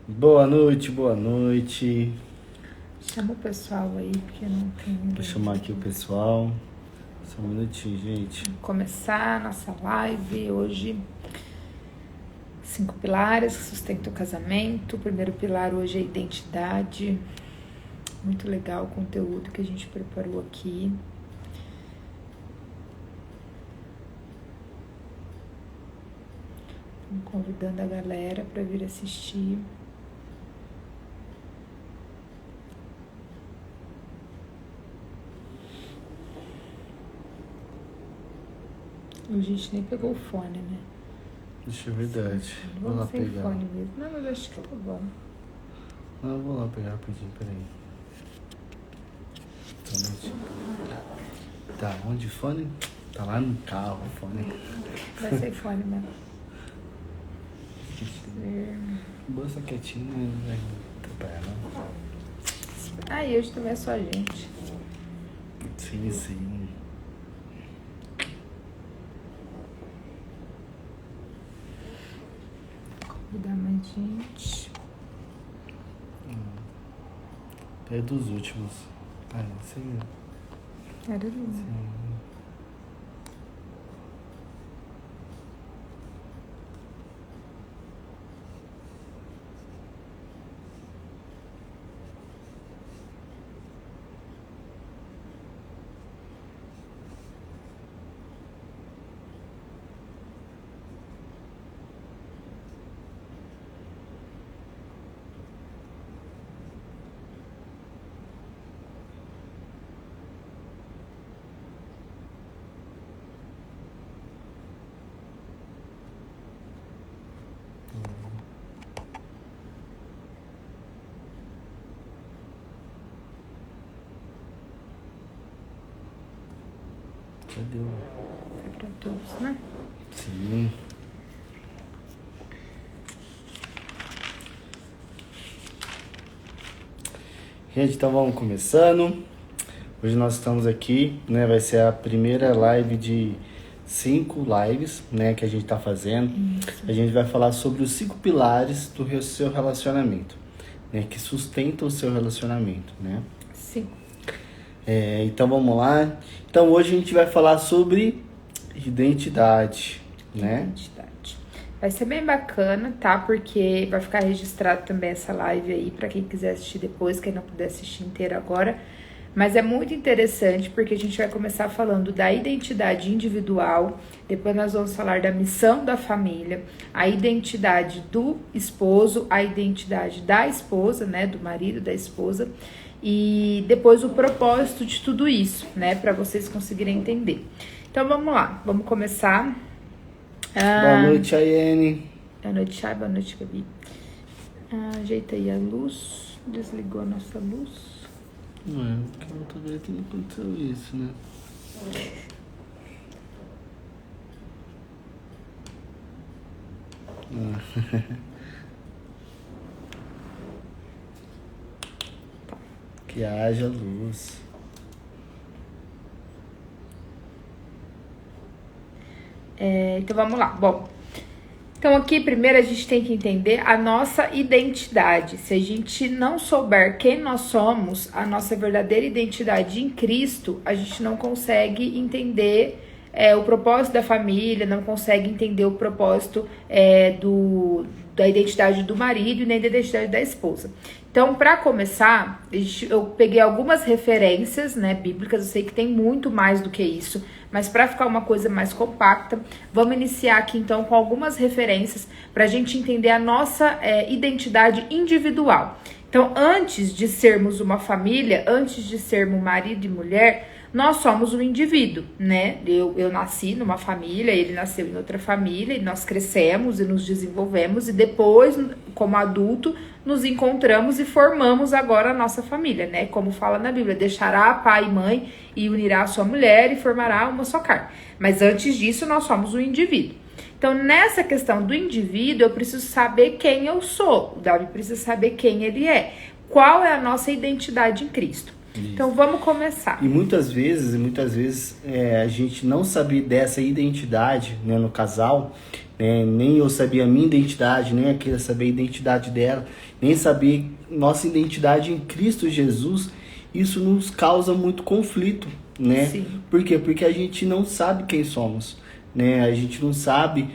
Boa noite, boa noite. Chama o pessoal aí, porque não tem ninguém. Vou chamar aqui o pessoal. Só um minutinho, gente. Vamos começar a nossa live hoje. 5 pilares que sustentam o casamento. O primeiro pilar hoje é a identidade. Muito legal o conteúdo que a gente preparou aqui. Estamos convidando a galera para vir assistir. A gente nem pegou o fone, né? Deixa eu verdade. Vou lá Vamos sem pegar. fone mesmo. Não, mas acho que tá bom. Não, eu vou lá pegar rapidinho, peraí. Só um minutinho. Tá, onde o fone? Tá lá no carro o fone. Vai sem fone mesmo. Bolsa quietinha, não vai atrapalhar não. Ah, e hoje também é só a gente. Sim, sim. Convidar mais gente. É dos últimos. Ah, sim. Era lindo. Sim. Cadê o... Foi pra todos, né? Sim. Gente, então vamos começando. Hoje nós estamos aqui, né? Vai ser a primeira live de 5 lives, né? Que a gente tá fazendo. Isso. A gente vai falar sobre os 5 pilares do seu relacionamento, né? Que sustentam o seu relacionamento, né? Sim. Então vamos lá. Então hoje a gente vai falar sobre identidade, né? Identidade. Vai ser bem bacana, tá? Porque vai ficar registrado também essa live aí pra quem quiser assistir depois, quem não puder assistir inteira agora. Mas é muito interessante porque a gente vai começar falando da identidade individual, depois nós vamos falar da missão da família, a identidade do esposo, a identidade da esposa, né, do marido, da esposa, e depois o propósito de tudo isso, né, para vocês conseguirem entender. Então vamos lá, vamos começar. Boa noite, Aiane. Boa noite, Chay, boa noite, Gabi. Ajeita aí a luz, desligou a nossa luz. Não é, porque eu não tô vendo que não aconteceu isso, né? Que haja luz. Então vamos lá. Bom, então aqui primeiro a gente tem que entender a nossa identidade. Se a gente não souber quem nós somos, a nossa verdadeira identidade em Cristo, a gente não consegue entender o propósito da família, não consegue entender o propósito da identidade do marido e nem da identidade da esposa. Então, para começar, eu peguei algumas referências, né, bíblicas. Eu sei que tem muito mais do que isso, mas para ficar uma coisa mais compacta, vamos iniciar aqui então com algumas referências para a gente entender a nossa identidade individual. Então, antes de sermos uma família, antes de sermos marido e mulher, nós somos um indivíduo, né? Eu nasci numa família, ele nasceu em outra família, e nós crescemos e nos desenvolvemos, e depois, como adulto, nos encontramos e formamos agora a nossa família, né? Como fala na Bíblia, deixará pai e mãe e unirá a sua mulher e formará uma só carne. Mas antes disso, nós somos um indivíduo. Então, nessa questão do indivíduo, eu preciso saber quem eu sou. O Davi precisa saber quem ele é. Qual é a nossa identidade em Cristo? Isso. Então, vamos começar. E muitas vezes a gente não sabe dessa identidade, né, no casal, né? Nem eu sabia a minha identidade, nem aquela sabia a identidade dela, nem sabia nossa identidade em Cristo Jesus. Isso nos causa muito conflito, né? Sim. Por quê? Porque a gente não sabe quem somos, né? A gente não sabe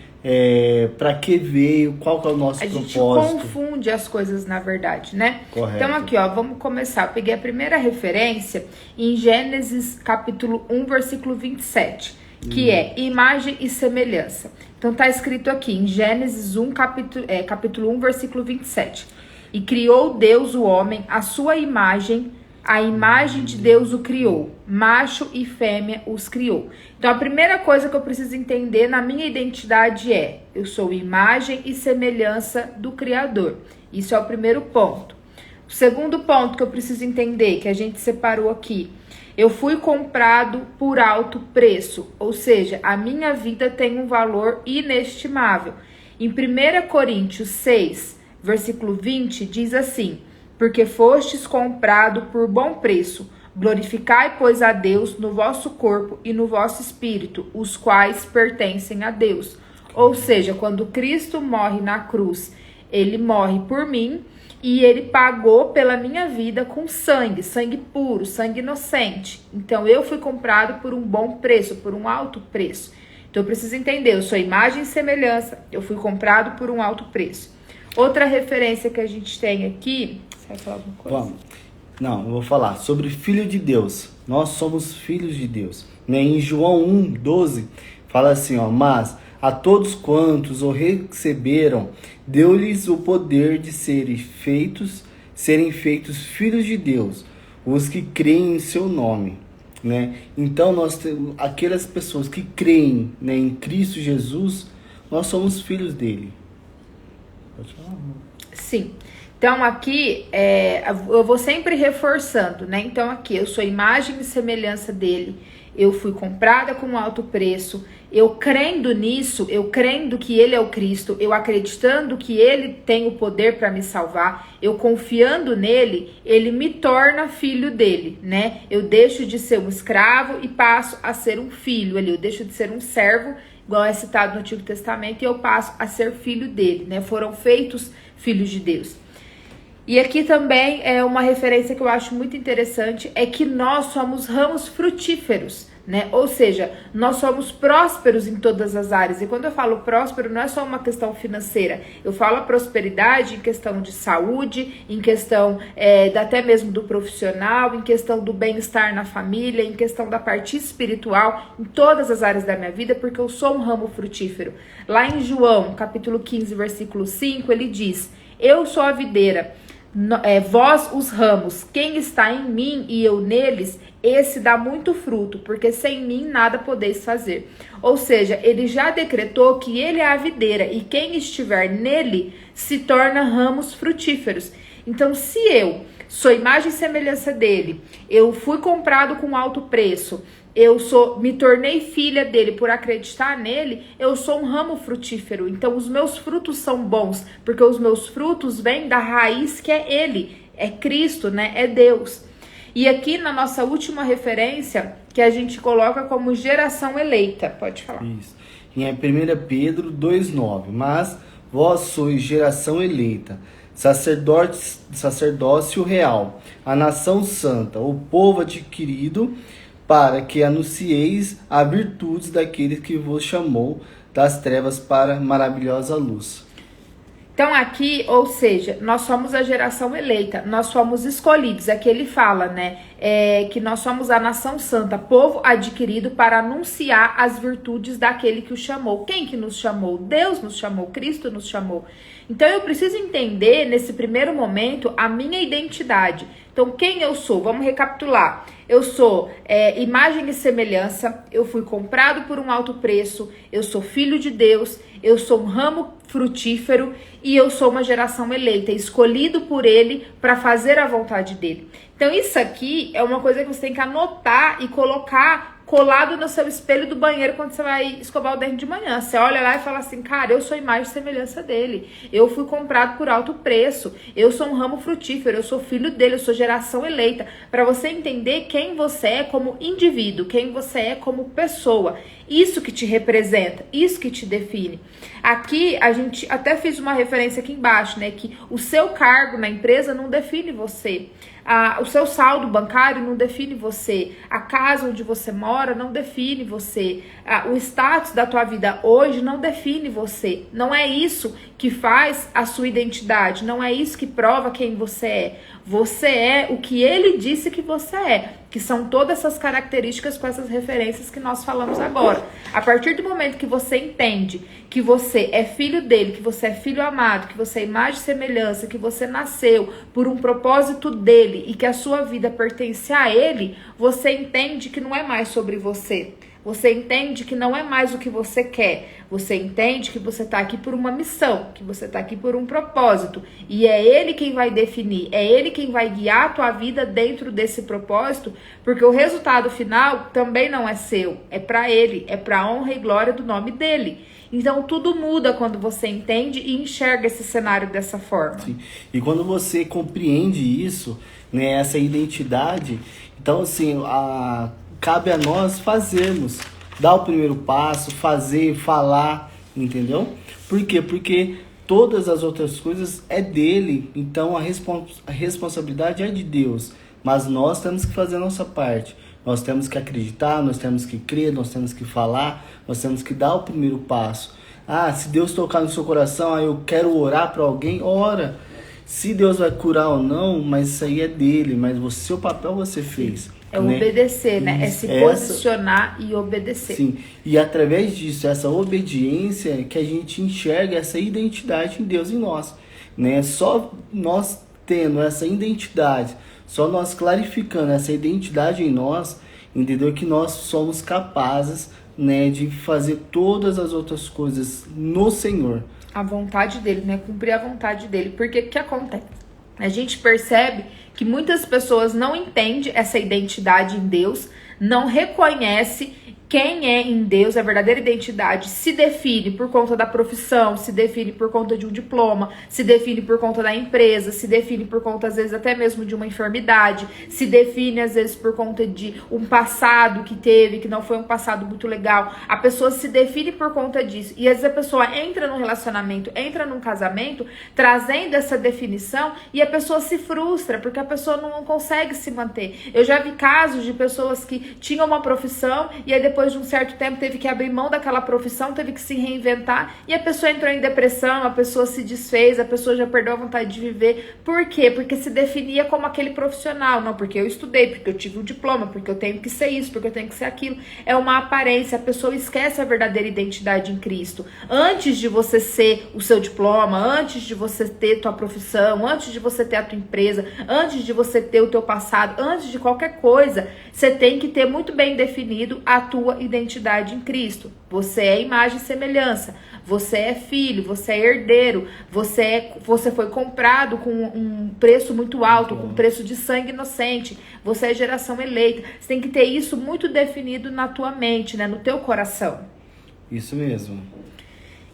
para que veio, qual que é o nosso propósito. A gente confunde as coisas, na verdade, né? Correto. Então aqui, ó, vamos começar. Eu peguei a primeira referência em Gênesis capítulo 1, versículo 27, que é imagem e semelhança. Então tá escrito aqui em Gênesis 1, capítulo 1, versículo 27. E criou Deus o homem, a sua imagem, a imagem de Deus o criou, macho e fêmea os criou. Então a primeira coisa que eu preciso entender na minha identidade é: eu sou imagem e semelhança do Criador. Isso é o primeiro ponto. O segundo ponto que eu preciso entender, que a gente separou aqui: eu fui comprado por alto preço, ou seja, a minha vida tem um valor inestimável. Em 1 Coríntios 6, versículo 20, diz assim: porque fostes comprado por bom preço. Glorificai, pois, a Deus no vosso corpo e no vosso espírito, os quais pertencem a Deus. Ou seja, quando Cristo morre na cruz, ele morre por mim e ele pagou pela minha vida com sangue, sangue puro, sangue inocente. Então eu fui comprado por um bom preço, por um alto preço. Então eu preciso entender, eu sou imagem e semelhança, eu fui comprado por um alto preço. Outra referência que a gente tem aqui... Você vai falar alguma coisa? Vamos. Não, eu vou falar sobre filho de Deus. Nós somos filhos de Deus. Né? Em João 1:12, fala assim, ó: mas a todos quantos o receberam, deu-lhes o poder de serem feitos filhos de Deus, os que creem em seu nome. Né? Então, nós temos aquelas pessoas que creem, né, em Cristo Jesus, nós somos filhos dele. Pode falar. Sim. Então aqui, eu vou sempre reforçando, né? Então aqui, eu sou imagem e semelhança dele, eu fui comprada com um alto preço, eu crendo nisso, eu crendo que ele é o Cristo, eu acreditando que ele tem o poder para me salvar, eu confiando nele, ele me torna filho dele, né? Eu deixo de ser um escravo e passo a ser um filho ali, eu deixo de ser um servo, igual é citado no Antigo Testamento, e eu passo a ser filho dele, né? Foram feitos filhos de Deus. E aqui também é uma referência que eu acho muito interessante, é que nós somos ramos frutíferos, né? Ou seja, nós somos prósperos em todas as áreas. E quando eu falo próspero, não é só uma questão financeira. Eu falo a prosperidade em questão de saúde, em questão até mesmo do profissional, em questão do bem-estar na família, em questão da parte espiritual, em todas as áreas da minha vida, porque eu sou um ramo frutífero. Lá em João, capítulo 15, versículo 5, ele diz: eu sou a videira, vós os ramos, quem está em mim e eu neles, esse dá muito fruto, porque sem mim nada podeis fazer. Ou seja, ele já decretou que ele é a videira e quem estiver nele se torna ramos frutíferos. Então, se eu sou imagem e semelhança dele, eu fui comprado com alto preço, me tornei filha dele por acreditar nele, eu sou um ramo frutífero. Então os meus frutos são bons, porque os meus frutos vêm da raiz que é ele, é Cristo, né? É Deus. E aqui na nossa última referência, que a gente coloca como geração eleita, pode falar. Isso. Em 1 Pedro 2:9, mas vós sois geração eleita, sacerdócio real, a nação santa, o povo adquirido, para que anuncieis as virtudes daquele que vos chamou das trevas para maravilhosa luz. Então aqui, ou seja, nós somos a geração eleita, nós somos escolhidos. Aqui ele fala, né, que nós somos a nação santa, povo adquirido para anunciar as virtudes daquele que o chamou. Quem que nos chamou? Deus nos chamou, Cristo nos chamou. Então eu preciso entender, nesse primeiro momento, a minha identidade. Então quem eu sou? Vamos recapitular. Eu sou imagem e semelhança, eu fui comprado por um alto preço, eu sou filho de Deus, eu sou um ramo frutífero e eu sou uma geração eleita, escolhido por ele para fazer a vontade dele. Então isso aqui é uma coisa que você tem que anotar e colocar colado no seu espelho do banheiro quando você vai escovar o dente de manhã. Você olha lá e fala assim, cara, eu sou imagem e semelhança dele. Eu fui comprado por alto preço. Eu sou um ramo frutífero, eu sou filho dele, eu sou geração eleita. Para você entender quem você é como indivíduo, quem você é como pessoa. Isso que te representa, isso que te define. Aqui, a gente até fez uma referência aqui embaixo, né? Que o seu cargo na empresa não define você. O seu saldo bancário não define você. A casa onde você mora não define você. O status da tua vida hoje não define você. Não é isso que faz a sua identidade. Não é isso que prova quem você é. Você é o que ele disse que você é. Que são todas essas características com essas referências que nós falamos agora. A partir do momento que você entende que você é filho dele, que você é filho amado, que você é imagem e semelhança, que você nasceu por um propósito dele e que a sua vida pertence a ele, você entende que não é mais sobre você. Você entende que não é mais o que você quer. Você entende que você está aqui por uma missão, que você está aqui por um propósito. E é ele quem vai definir, é ele quem vai guiar a tua vida dentro desse propósito, porque o resultado final também não é seu, é para ele, é para a honra e glória do nome dele. Então tudo muda quando você entende e enxerga esse cenário dessa forma. Sim. E quando você compreende isso, né, essa identidade, então assim, cabe a nós fazermos, dar o primeiro passo, fazer, falar, entendeu? Por quê? Porque todas as outras coisas é dele, então a responsabilidade é de Deus, mas nós temos que fazer a nossa parte. Nós temos que acreditar, nós temos que crer, nós temos que falar, nós temos que dar o primeiro passo. Se Deus tocar no seu coração, eu quero orar para alguém, ora. Se Deus vai curar ou não, mas isso aí é dele, mas o seu papel você fez. É obedecer, né? É se posicionar e obedecer. Sim, e através disso, essa obediência, que a gente enxerga essa identidade em Deus em nós, né? Só nós tendo essa identidade, só nós clarificando essa identidade em nós, entendeu? Que nós somos capazes, né, de fazer todas as outras coisas no Senhor. A vontade dele, né? Cumprir a vontade dele. Porque o que acontece? A gente percebe que muitas pessoas não entendem essa identidade em Deus, não reconhece quem é em Deus, a verdadeira identidade se define por conta da profissão, se define por conta de um diploma, se define por conta da empresa, se define por conta, às vezes, até mesmo de uma enfermidade, se define, às vezes, por conta de um passado que teve, que não foi um passado muito legal. A pessoa se define por conta disso. E, às vezes, a pessoa entra num relacionamento, entra num casamento, trazendo essa definição, e a pessoa se frustra, porque a pessoa não consegue se manter. Eu já vi casos de pessoas que tinham uma profissão, e aí depois de um certo tempo teve que abrir mão daquela profissão, teve que se reinventar, e a pessoa entrou em depressão, a pessoa se desfez, a pessoa já perdeu a vontade de viver. Por quê? Porque se definia como aquele profissional. Não, porque eu estudei, porque eu tive um diploma, porque eu tenho que ser isso, porque eu tenho que ser aquilo. É uma aparência, a pessoa esquece a verdadeira identidade em Cristo. Antes de você ser o seu diploma, antes de você ter tua profissão, antes de você ter a tua empresa, antes de você ter o teu passado, antes de qualquer coisa, você tem que ter muito bem definido a tua identidade em Cristo. Você é imagem e semelhança, você é filho, você é herdeiro, você foi comprado com um preço muito alto, com preço de sangue inocente, você é geração eleita. Você tem que ter isso muito definido na tua mente, né, no teu coração. Isso mesmo.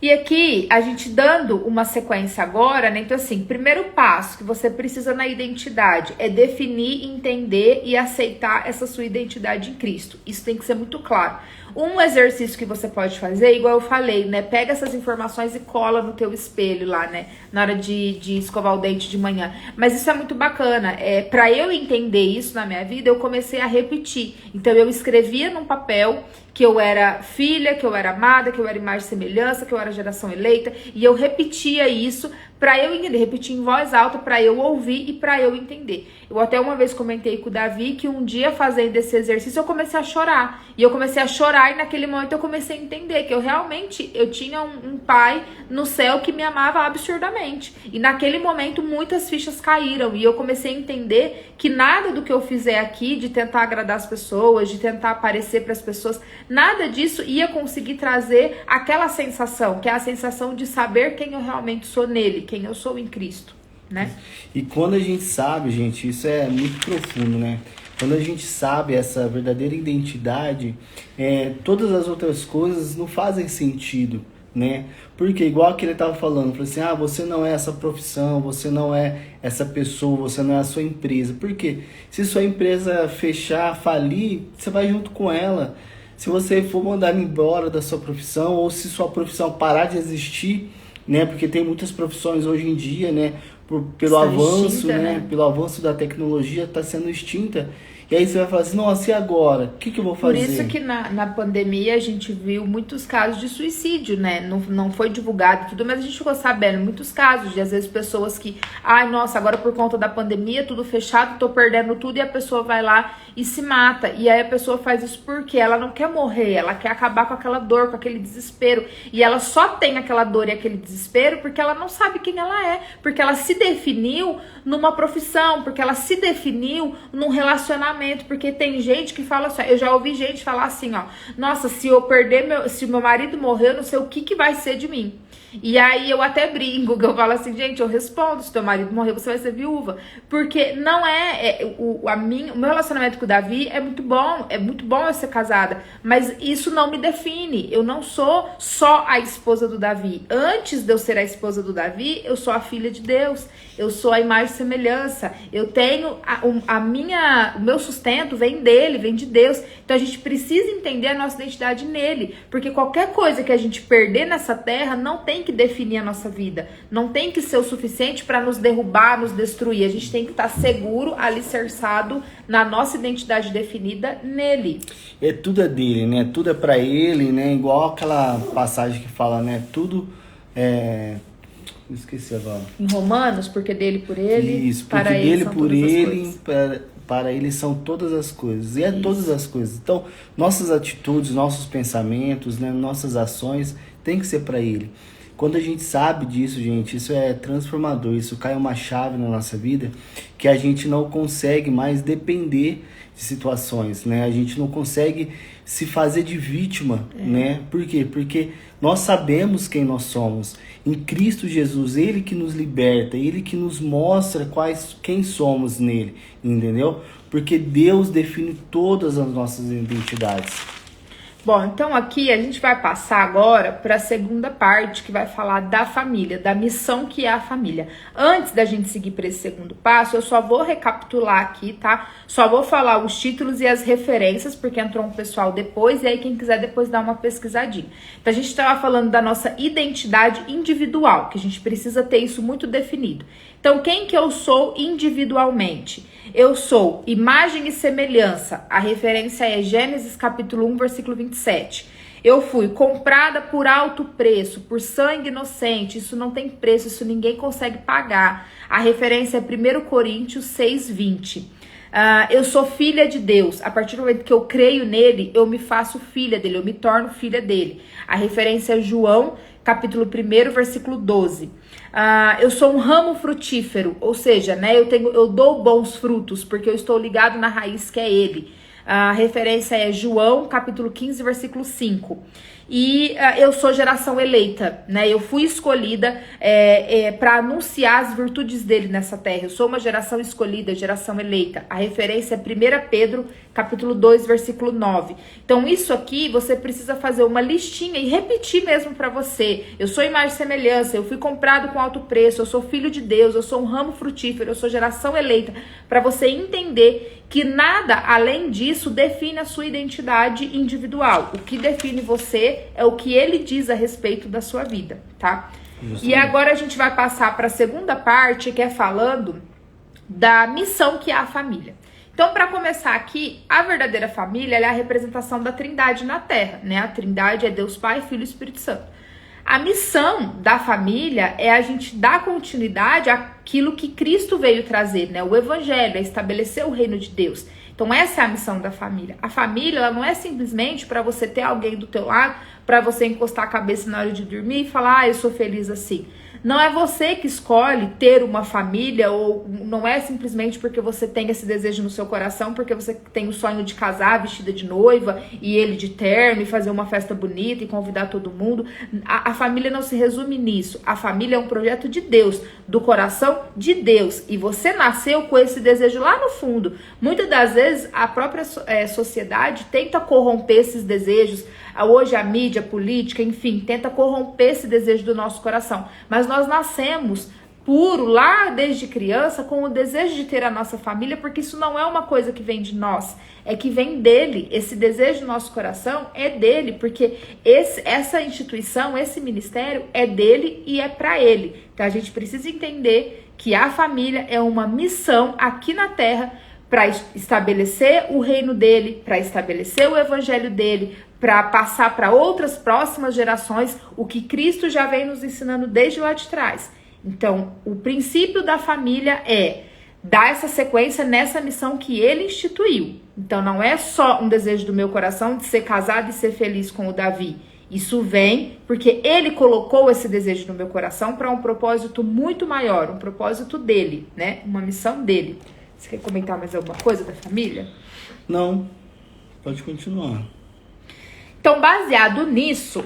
E aqui, a gente dando uma sequência agora, né? Então, assim, primeiro passo que você precisa na identidade é definir, entender e aceitar essa sua identidade em Cristo. Isso tem que ser muito claro. Um exercício que você pode fazer, igual eu falei, né? Pega essas informações e cola no teu espelho lá, né? Na hora de escovar o dente de manhã. Mas isso é muito bacana. Pra eu entender isso na minha vida, eu comecei a repetir. Então, eu escrevia num papel que eu era filha, que eu era amada, que eu era imagem e semelhança, que eu era geração eleita, e eu repetia isso para eu entender, repetia em voz alta para eu ouvir e para eu entender. Eu até uma vez comentei com o Davi que um dia fazendo esse exercício eu comecei a chorar, e eu comecei a chorar e naquele momento eu comecei a entender que eu tinha um pai no céu que me amava absurdamente, e naquele momento muitas fichas caíram, e eu comecei a entender que nada do que eu fizer aqui, de tentar agradar as pessoas, de tentar aparecer para as pessoas, nada disso ia conseguir trazer aquela sensação, que é a sensação de saber quem eu realmente sou nele, quem eu sou em Cristo, né? E quando a gente sabe, gente, isso é muito profundo, né? Quando a gente sabe essa verdadeira identidade, todas as outras coisas não fazem sentido, né? Porque igual que ele estava falando, assim, você não é essa profissão, você não é essa pessoa, você não é a sua empresa. Por quê? Se sua empresa fechar, falir, você vai junto com ela. se você for mandado embora da sua profissão, ou se sua profissão parar de existir, né? Porque tem muitas profissões hoje em dia, né? Pelo Está avanço, extinta, né? né? Pelo avanço da tecnologia, está sendo extinta. E aí você vai falar assim, nossa, e agora? O que eu vou Por fazer? isso que na pandemia a gente viu muitos casos de suicídio, né? Não foi divulgado tudo, mas a gente ficou sabendo muitos casos de, às vezes, pessoas que, ai, nossa, agora por conta da pandemia, tudo fechado, tô perdendo tudo, e a pessoa vai lá e se mata. E aí a pessoa faz isso porque ela não quer morrer, ela quer acabar com aquela dor, com aquele desespero. E ela só tem aquela dor e aquele desespero porque ela não sabe quem ela é, porque ela se definiu numa profissão, porque ela se definiu num relacionamento. Porque tem gente que fala assim, eu já ouvi gente falar assim, ó, nossa, se eu perder se meu marido morrer, eu não sei o que vai ser de mim. E aí eu até brinco, que eu falo assim, gente, eu respondo, se teu marido morrer, você vai ser viúva. Porque não o meu relacionamento com o Davi é muito bom eu ser casada, mas isso não me define. Eu não sou só a esposa do Davi. Antes de eu ser a esposa do Davi, eu sou a filha de Deus. Eu sou a imagem e semelhança. Eu tenho o meu sustento vem dele, vem de Deus. Então a gente precisa entender a nossa identidade nele, porque qualquer coisa que a gente perder nessa terra não tem que definir a nossa vida, não tem que ser o suficiente para nos derrubar, nos destruir. A gente tem que estar seguro, alicerçado na nossa identidade definida nele. Tudo é dele, né? Tudo é pra ele, né? Igual aquela passagem que fala, né? Tudo é... Esqueci agora. Em Romanos, porque dele por ele, isso, porque para ele dele são por todas as ele, coisas. para ele são todas as coisas. E é Isso. todas as coisas. Então, nossas atitudes, nossos pensamentos, né? Nossas ações tem que ser para ele. Quando a gente sabe disso, gente, isso é transformador, isso cai uma chave na nossa vida que a gente não consegue mais depender de situações, né? A gente não consegue se fazer de vítima, né? Por quê? Porque nós sabemos quem nós somos. Em Cristo Jesus, Ele que nos liberta, Ele que nos mostra quem somos nele, entendeu? Porque Deus define todas as nossas identidades. Bom, então aqui a gente vai passar agora para a segunda parte, que vai falar da família, da missão que é a família. Antes da gente seguir para esse segundo passo, eu só vou recapitular aqui, tá? Só vou falar os títulos e as referências, porque entrou um pessoal depois, e aí quem quiser depois dar uma pesquisadinha. Então a gente estava falando da nossa identidade individual, que a gente precisa ter isso muito definido. Então, quem que eu sou individualmente? Eu sou imagem e semelhança. A referência é Gênesis capítulo 1, versículo 27. Eu fui comprada por alto preço, por sangue inocente. Isso não tem preço, isso ninguém consegue pagar. A referência é 1 Coríntios 6, 20. Eu sou filha de Deus. A partir do momento que eu creio nele, eu me faço filha dele, eu me torno filha dele. A referência é João, capítulo 1, versículo 12. Eu sou um ramo frutífero, ou seja, né, eu dou bons frutos, porque eu estou ligado na raiz que é ele. A referência é João, capítulo 15, versículo 5. E eu sou geração eleita, né? Eu fui escolhida para anunciar as virtudes dele nessa terra. Eu sou uma geração escolhida, geração eleita. A referência é 1 Pedro, capítulo 2, versículo 9. Então, isso aqui, você precisa fazer uma listinha e repetir mesmo para você. Eu sou imagem e semelhança, eu fui comprado com alto preço, eu sou filho de Deus, eu sou um ramo frutífero, eu sou geração eleita. Para você entender que nada além disso define a sua identidade individual. O que define você é o que ele diz a respeito da sua vida, tá? Justamente. E agora a gente vai passar para a segunda parte, que é falando da missão que é a família. Então, para começar aqui, a verdadeira família é a representação da Trindade na Terra, né? A Trindade é Deus Pai, Filho e Espírito Santo. A missão da família é a gente dar continuidade àquilo que Cristo veio trazer, né? O Evangelho, é estabelecer o reino de Deus. Então essa é a missão da família. A família, ela não é simplesmente para você ter alguém do teu lado, para você encostar a cabeça na hora de dormir e falar, eu sou feliz assim. Não é você que escolhe ter uma família, ou não é simplesmente porque você tem esse desejo no seu coração, porque você tem o sonho de casar vestida de noiva e ele de terno e fazer uma festa bonita e convidar todo mundo. A família não se resume nisso. A família é um projeto de Deus, do coração de Deus. E você nasceu com esse desejo lá no fundo. Muitas das vezes a própria sociedade tenta corromper esses desejos. Hoje a mídia, a política, enfim, tenta corromper esse desejo do nosso coração. Mas nós nascemos puro lá desde criança, com o desejo de ter a nossa família, porque isso não é uma coisa que vem de nós, é que vem dele. Esse desejo do nosso coração é dele, porque essa instituição, esse ministério é dele e é para ele. Então a gente precisa entender que a família é uma missão aqui na terra para estabelecer o reino dele, para estabelecer o evangelho dele, para passar para outras próximas gerações o que Cristo já vem nos ensinando desde lá de trás. Então, o princípio da família é dar essa sequência nessa missão que ele instituiu. Então, não é só um desejo do meu coração de ser casado e ser feliz com o Davi. Isso vem porque ele colocou esse desejo no meu coração para um propósito muito maior, um propósito dele, né? Uma missão dele. Você quer comentar mais alguma coisa da família? Não, pode continuar. Então, baseado nisso,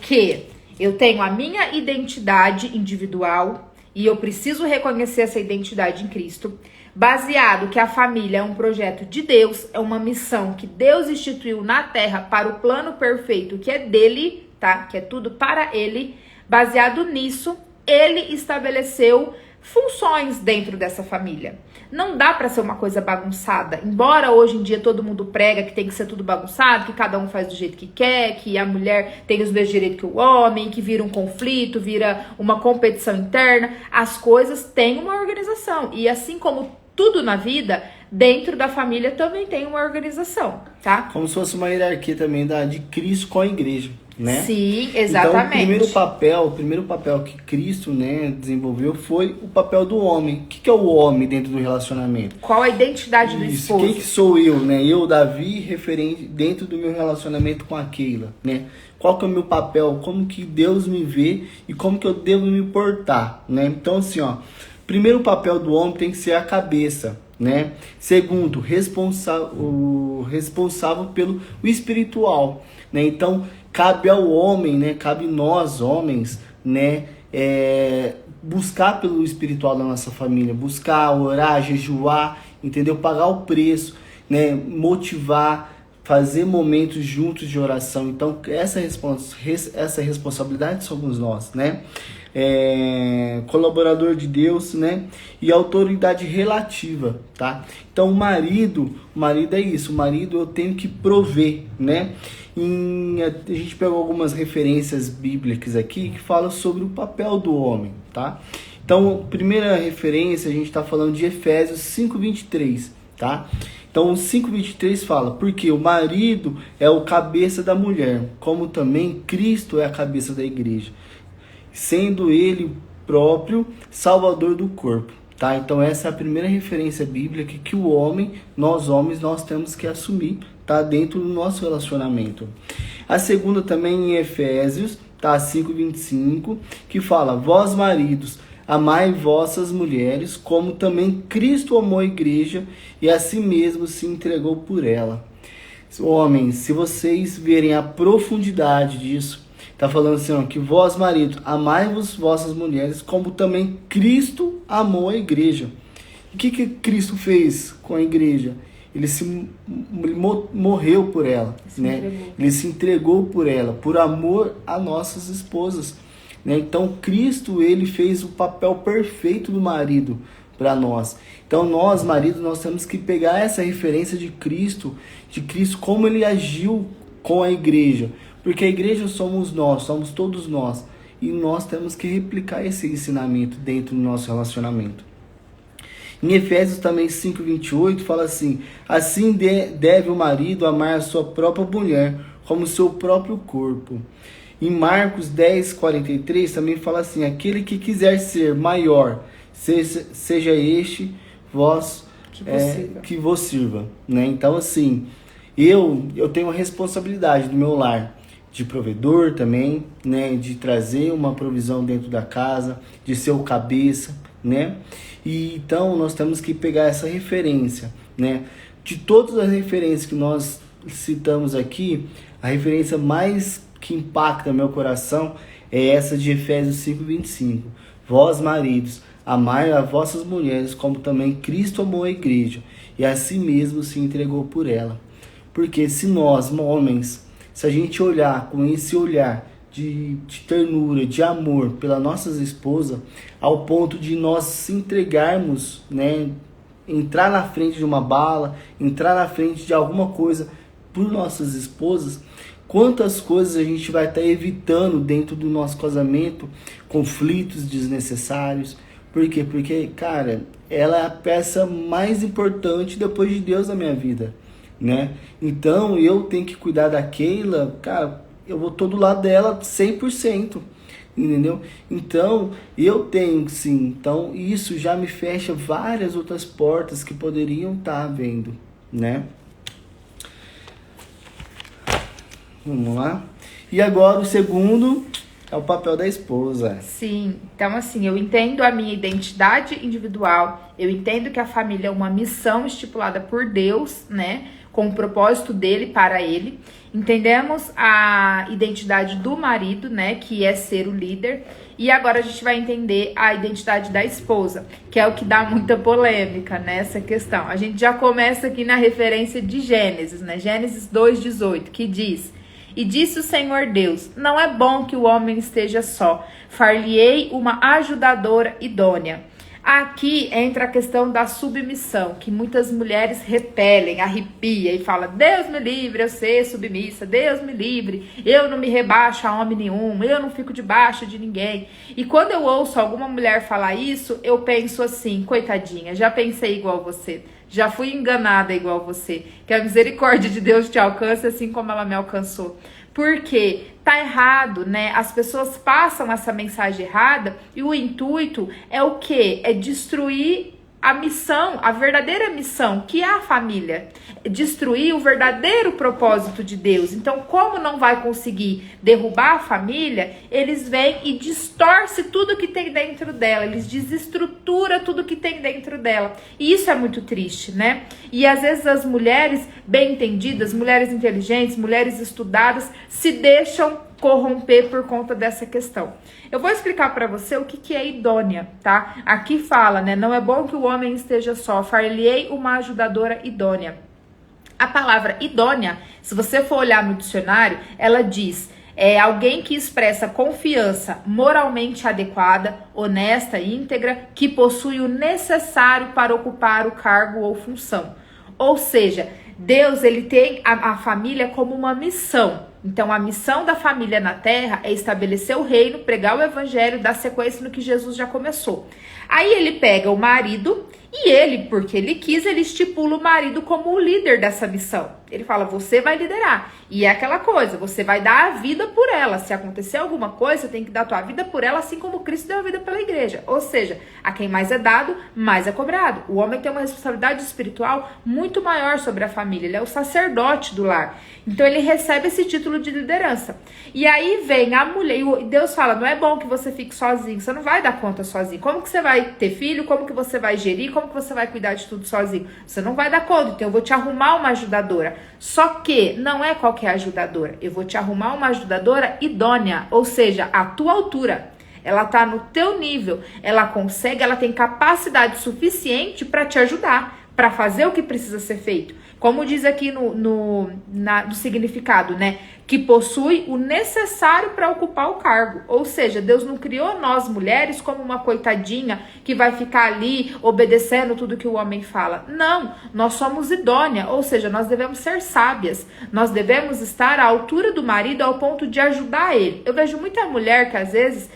que eu tenho a minha identidade individual e eu preciso reconhecer essa identidade em Cristo. Baseado que a família é um projeto de Deus, é uma missão que Deus instituiu na terra para o plano perfeito que é dele, tá? Que é tudo para ele. Baseado nisso, ele estabeleceu funções dentro dessa família. Não dá para ser uma coisa bagunçada. Embora hoje em dia todo mundo prega que tem que ser tudo bagunçado, que cada um faz do jeito que quer, que a mulher tem os mesmos direitos que o homem, que vira um conflito, vira uma competição interna. As coisas têm uma organização. E assim como tudo na vida, dentro da família também tem uma organização, tá? Como se fosse uma hierarquia também de Cristo com a igreja, né? Sim, exatamente. Então, o primeiro papel que Cristo, né, desenvolveu foi o papel do homem. O que é o homem dentro do relacionamento? Qual a identidade do esposo? Quem que sou eu, né? Eu, Davi, referente dentro do meu relacionamento com a Keila, né? Qual que é o meu papel? Como que Deus me vê e como que eu devo me portar, né? Então, assim, ó, primeiro papel do homem tem que ser a cabeça, né? Segundo, o responsável pelo espiritual, né? Então, cabe ao homem, né? Cabe nós, homens, né? Buscar pelo espiritual da nossa família, buscar, orar, jejuar, entendeu? Pagar o preço, né? Motivar, fazer momentos juntos de oração. Então, essa responsabilidade somos nós, né? Colaborador de Deus, né? E autoridade relativa, tá? Então, o marido é isso. O marido eu tenho que prover, né? A gente pegou algumas referências bíblicas aqui que falam sobre o papel do homem, tá? Então, primeira referência, a gente está falando de Efésios 5:23, tá? Então, o 5:23 fala, porque o marido é o cabeça da mulher, como também Cristo é a cabeça da igreja, sendo ele próprio salvador do corpo, tá? Então, essa é a primeira referência bíblica que o homem, nós homens, nós temos que assumir, tá? Dentro do nosso relacionamento. A segunda também em Efésios, tá? 5:25, que fala, vós maridos, amai vossas mulheres, como também Cristo amou a igreja e a si mesmo se entregou por ela. Homens, se vocês verem a profundidade disso, tá falando assim, ó, que vós maridos, amai-vos vossas mulheres, como também Cristo amou a igreja. O que Cristo fez com a igreja? Ele morreu por ela, né? Ele se entregou por ela, por amor a nossas esposas. Né? Então, Cristo, ele fez o papel perfeito do marido para nós. Então, nós, maridos, nós temos que pegar essa referência de Cristo como ele agiu com a igreja. Porque a igreja somos nós, somos todos nós. E nós temos que replicar esse ensinamento dentro do nosso relacionamento. Em Efésios também 5:28 fala assim, assim deve o marido amar a sua própria mulher como seu próprio corpo. Em Marcos 10:43 também fala assim, aquele que quiser ser maior, seja este vós que vos sirva. Né? Então assim, eu tenho a responsabilidade do meu lar, de provedor também, né? De trazer uma provisão dentro da casa, de ser o cabeça, né? E então nós temos que pegar essa referência, né? De todas as referências que nós citamos aqui, a referência mais que impacta meu coração é essa de Efésios 5:25. Vós, maridos, amai as vossas mulheres, como também Cristo amou a igreja, e a si mesmo se entregou por ela. Porque se nós, homens, se a gente olhar com esse olhar de ternura, de amor pelas nossas esposas, ao ponto de nós se entregarmos, né? Entrar na frente de uma bala, entrar na frente de alguma coisa por nossas esposas. Quantas coisas a gente vai estar evitando dentro do nosso casamento, conflitos desnecessários. Por quê? Porque, cara, ela é a peça mais importante depois de Deus na minha vida, né? Então, eu tenho que cuidar da Keila, cara, eu vou todo lado dela 100%, entendeu? Então, eu tenho sim, então isso já me fecha várias outras portas que poderiam estar vendo, né? Vamos lá. E agora o segundo é o papel da esposa. Sim, então assim, eu entendo a minha identidade individual, eu entendo que a família é uma missão estipulada por Deus, né? Com o propósito dele para ele. Entendemos a identidade do marido, né? Que é ser o líder. E agora a gente vai entender a identidade da esposa, que é o que dá muita polêmica nessa questão. A gente já começa aqui na referência de Gênesis, né? Gênesis 2:18, que diz: E disse o Senhor Deus, não é bom que o homem esteja só, far-lhe-ei uma ajudadora idônea. Aqui entra a questão da submissão, que muitas mulheres repelem, arrepia e fala: Deus me livre, eu ser submissa, Deus me livre, eu não me rebaixo a homem nenhum, eu não fico debaixo de ninguém. E quando eu ouço alguma mulher falar isso, eu penso assim: coitadinha, já pensei igual você, já fui enganada igual você, que a misericórdia de Deus te alcance assim como ela me alcançou. Porque tá errado, né? As pessoas passam essa mensagem errada e o intuito é o quê? É destruir a missão, a verdadeira missão, que é a família. Destruir o verdadeiro propósito de Deus. Então, como não vai conseguir derrubar a família, eles vêm e distorcem tudo que tem dentro dela. Eles desestruturam tudo que tem dentro dela. E isso é muito triste, né? E às vezes as mulheres bem entendidas, mulheres inteligentes, mulheres estudadas, se deixam corromper por conta dessa questão. Eu vou explicar para você o que é idônea, tá? Aqui fala, né? Não é bom que o homem esteja só, far-lhe-ei uma ajudadora idônea. A palavra idônea, se você for olhar no dicionário, ela diz: é alguém que expressa confiança moralmente adequada, honesta e íntegra, que possui o necessário para ocupar o cargo ou função. Ou seja, Deus, ele tem a família como uma missão. Então, a missão da família na terra é estabelecer o reino, pregar o evangelho, dar sequência no que Jesus já começou. Aí ele pega o marido e ele, porque ele quis, ele estipula o marido como o líder dessa missão. Ele fala: você vai liderar. E é aquela coisa, você vai dar a vida por ela. Se acontecer alguma coisa, você tem que dar a tua vida por ela, assim como Cristo deu a vida pela igreja. Ou seja, a quem mais é dado, mais é cobrado. O homem tem uma responsabilidade espiritual muito maior sobre a família. Ele é o sacerdote do lar. Então ele recebe esse título de liderança. E aí vem a mulher, e Deus fala: não é bom que você fique sozinho, você não vai dar conta sozinho. Como que você vai ter filho? Como que você vai gerir? Como que você vai cuidar de tudo sozinho? Você não vai dar conta, então eu vou te arrumar uma ajudadora. Só que não é qualquer ajudadora, eu vou te arrumar uma ajudadora idônea, ou seja, à tua altura. Ela tá no teu nível, ela consegue, ela tem capacidade suficiente para te ajudar, para fazer o que precisa ser feito. Como diz aqui no significado, né? Que possui o necessário para ocupar o cargo. Ou seja, Deus não criou nós mulheres como uma coitadinha que vai ficar ali obedecendo tudo que o homem fala. Não, nós somos idôneas, ou seja, nós devemos ser sábias. Nós devemos estar à altura do marido ao ponto de ajudar ele. Eu vejo muita mulher que às vezes: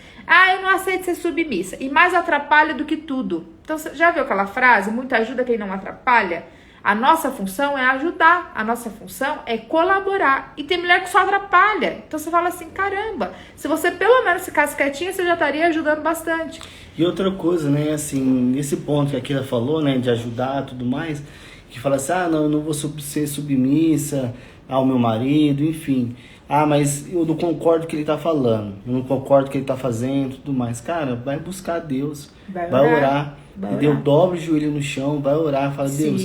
eu não aceito ser submissa. E mais atrapalha do que tudo. Então, você já viu aquela frase? Muito ajuda quem não atrapalha? A nossa função é ajudar, a nossa função é colaborar. E tem mulher que só atrapalha. Então você fala assim: caramba, se você pelo menos ficasse quietinha, você já estaria ajudando bastante. E outra coisa, né, assim, nesse ponto que a Keila falou, né, de ajudar e tudo mais, que fala assim: não, eu não vou ser submissa ao meu marido, enfim. Mas eu não concordo com o que ele tá falando, eu não concordo com o que ele tá fazendo, tudo mais. Cara, vai buscar Deus, vai orar, entendeu? Dobra o joelho no chão, vai orar, fala: Deus,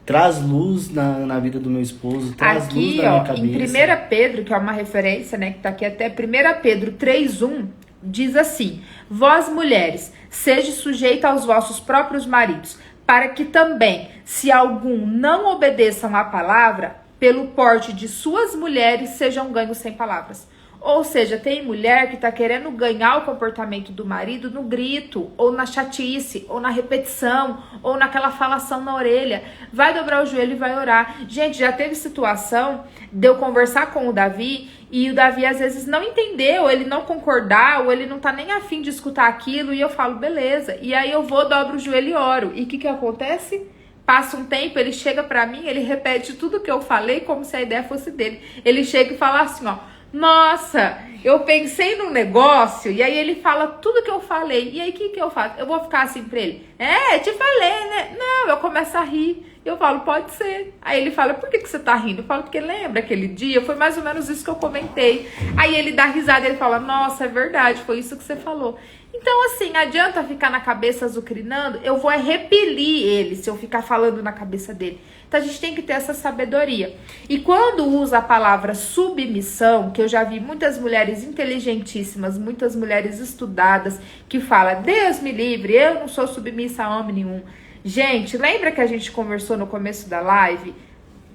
traz luz na vida do meu esposo, traz aqui, luz na minha cabeça. Em 1 Pedro, que é uma referência, né, que tá aqui até 1 Pedro 3:1, diz assim: vós mulheres, sede sujeita aos vossos próprios maridos, para que também, se algum não obedeçam à palavra, pelo porte de suas mulheres sejam ganhos sem palavras. Ou seja, tem mulher que tá querendo ganhar o comportamento do marido no grito, ou na chatice, ou na repetição, ou naquela falação na orelha. Vai dobrar o joelho e vai orar. Gente, já teve situação de eu conversar com o Davi e o Davi às vezes não entendeu, ele não concordar, ou ele não tá nem afim de escutar aquilo, e eu falo, beleza. E aí eu vou, dobro o joelho e oro. E o que acontece? Passa um tempo, ele chega pra mim, ele repete tudo que eu falei como se a ideia fosse dele. Ele chega e fala assim, ó, nossa, eu pensei num negócio, e aí ele fala tudo que eu falei. E aí o que eu faço? Eu vou ficar assim pra ele, te falei, né? Não, eu começo a rir. Eu falo, pode ser. Aí ele fala, por que você tá rindo? Eu falo, porque lembra aquele dia? Foi mais ou menos isso que eu comentei. Aí ele dá risada, ele fala, nossa, é verdade, foi isso que você falou. Então, assim, adianta ficar na cabeça azucrinando, eu vou repelir ele se eu ficar falando na cabeça dele. Então, a gente tem que ter essa sabedoria. E quando usa a palavra submissão, que eu já vi muitas mulheres inteligentíssimas, muitas mulheres estudadas, que falam, Deus me livre, eu não sou submissa a homem nenhum. Gente, lembra que a gente conversou no começo da live?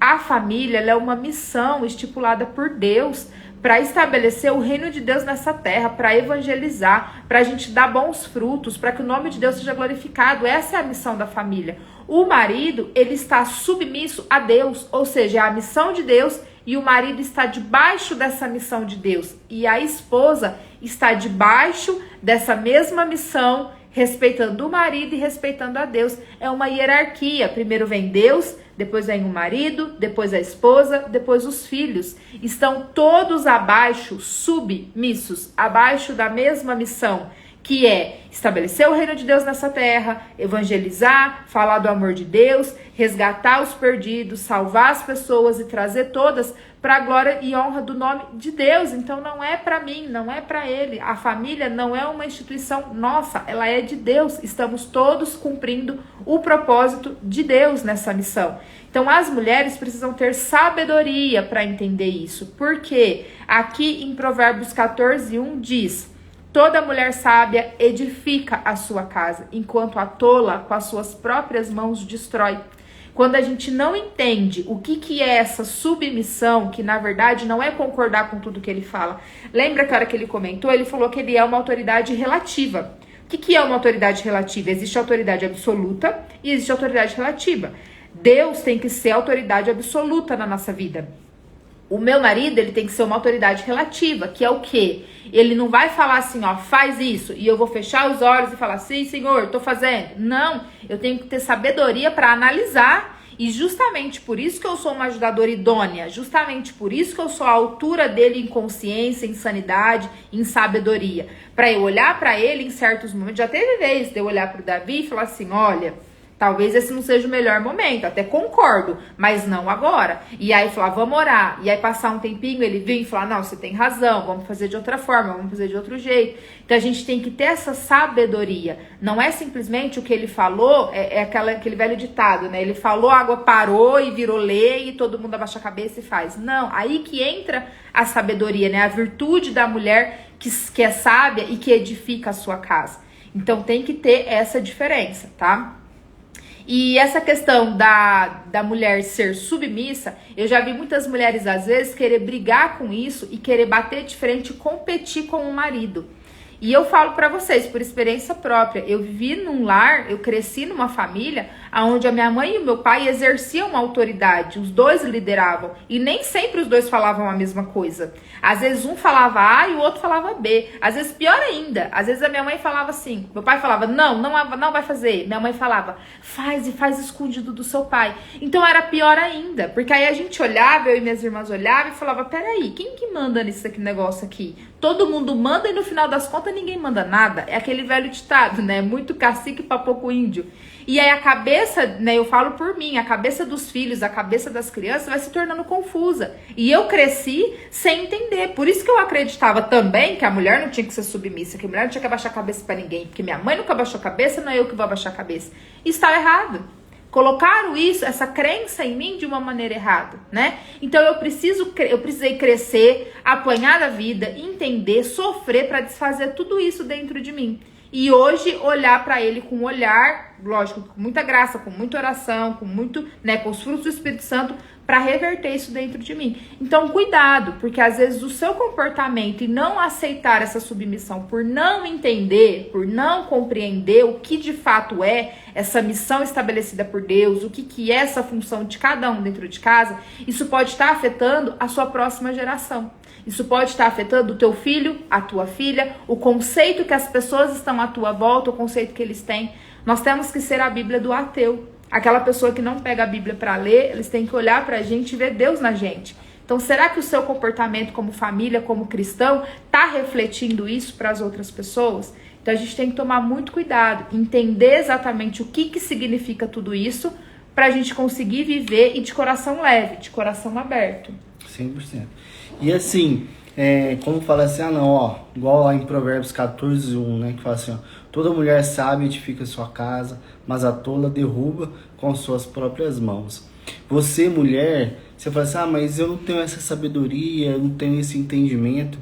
A família ela é uma missão estipulada por Deus para estabelecer o reino de Deus nessa terra, para evangelizar, para a gente dar bons frutos, para que o nome de Deus seja glorificado. Essa é a missão da família. O marido, ele está submisso a Deus, ou seja, é a missão de Deus e o marido está debaixo dessa missão de Deus. E a esposa está debaixo dessa mesma missão, respeitando o marido e respeitando a Deus. É uma hierarquia. Primeiro vem Deus, depois vem o marido, depois a esposa, depois os filhos. Estão todos abaixo, submissos, abaixo da mesma missão, que é estabelecer o reino de Deus nessa terra, evangelizar, falar do amor de Deus, resgatar os perdidos, salvar as pessoas e trazer todas para a glória e honra do nome de Deus. Então não é para mim, não é para ele. A família não é uma instituição nossa, ela é de Deus. Estamos todos cumprindo o propósito de Deus nessa missão. Então as mulheres precisam ter sabedoria para entender isso. Porque aqui em Provérbios 14:1 diz: toda mulher sábia edifica a sua casa, enquanto a tola com as suas próprias mãos destrói. Quando a gente não entende o que é essa submissão, que na verdade não é concordar com tudo que ele fala. Lembra que a hora que ele comentou, ele falou que ele é uma autoridade relativa. O que é uma autoridade relativa? Existe autoridade absoluta e existe autoridade relativa. Deus tem que ser autoridade absoluta na nossa vida. O meu marido, ele tem que ser uma autoridade relativa, que é o quê? Ele não vai falar assim, ó, faz isso, e eu vou fechar os olhos e falar, sim, senhor, tô fazendo. Não, eu tenho que ter sabedoria para analisar, e justamente por isso que eu sou uma ajudadora idônea, justamente por isso que eu sou a altura dele em consciência, em sanidade, em sabedoria. Para eu olhar para ele em certos momentos, já teve vez de eu olhar para o Davi e falar assim, olha, talvez esse não seja o melhor momento, até concordo, mas não agora. E aí falar, vamos orar. E aí passar um tempinho, ele vir e falar, não, você tem razão, vamos fazer de outra forma, vamos fazer de outro jeito. Então a gente tem que ter essa sabedoria. Não é simplesmente o que ele falou, aquele velho ditado, né? Ele falou, a água parou e virou lei e todo mundo abaixa a cabeça e faz. Não, aí que entra a sabedoria, né? A virtude da mulher que é sábia e que edifica a sua casa. Então tem que ter essa diferença, tá? E essa questão da mulher ser submissa, eu já vi muitas mulheres, às vezes, querer brigar com isso e querer bater de frente e competir com o marido. E eu falo pra vocês, por experiência própria, eu vivi num lar, eu cresci numa família onde a minha mãe e o meu pai exerciam autoridade, os dois lideravam, e nem sempre os dois falavam a mesma coisa. Às vezes um falava A e o outro falava B, às vezes pior ainda, às vezes a minha mãe falava assim, meu pai falava, não vai fazer, minha mãe falava, faz escondido do seu pai. Então era pior ainda, porque aí a gente olhava, eu e minhas irmãs olhavam e falava, peraí, quem que manda nesse negócio aqui? Todo mundo manda e no final das contas ninguém manda nada. É aquele velho ditado, né? Muito cacique pra pouco índio. E aí a cabeça, né? Eu falo por mim, a cabeça dos filhos, a cabeça das crianças vai se tornando confusa. E eu cresci sem entender. Por isso que eu acreditava também que a mulher não tinha que ser submissa, que a mulher não tinha que abaixar a cabeça pra ninguém. Porque minha mãe nunca abaixou a cabeça, não é eu que vou abaixar a cabeça. E estava errado. Colocaram isso, essa crença em mim de uma maneira errada, né? Então eu precisei crescer, apanhar da vida, entender, sofrer para desfazer tudo isso dentro de mim. E hoje olhar para ele com um olhar, lógico, com muita graça, com muita oração, com muito, né, com os frutos do Espírito Santo, para reverter isso dentro de mim. Então, cuidado, porque às vezes o seu comportamento e não aceitar essa submissão por não entender, por não compreender o que de fato é essa missão estabelecida por Deus, o que é essa função de cada um dentro de casa, isso pode estar afetando a sua próxima geração. Isso pode estar afetando o teu filho, a tua filha, o conceito que as pessoas estão à tua volta, o conceito que eles têm. Nós temos que ser a Bíblia do ateu. Aquela pessoa que não pega a Bíblia para ler, eles têm que olhar para a gente e ver Deus na gente. Então, será que o seu comportamento como família, como cristão, está refletindo isso para as outras pessoas? Então, a gente tem que tomar muito cuidado, entender exatamente o que significa tudo isso, para a gente conseguir viver e de coração leve, de coração aberto. 100%. E assim, como fala assim, igual lá em Provérbios 14:1, né, que fala assim, toda mulher sábia edifica sua casa, mas a tola derruba com suas próprias mãos. Você, mulher, você fala assim, mas eu não tenho essa sabedoria, eu não tenho esse entendimento.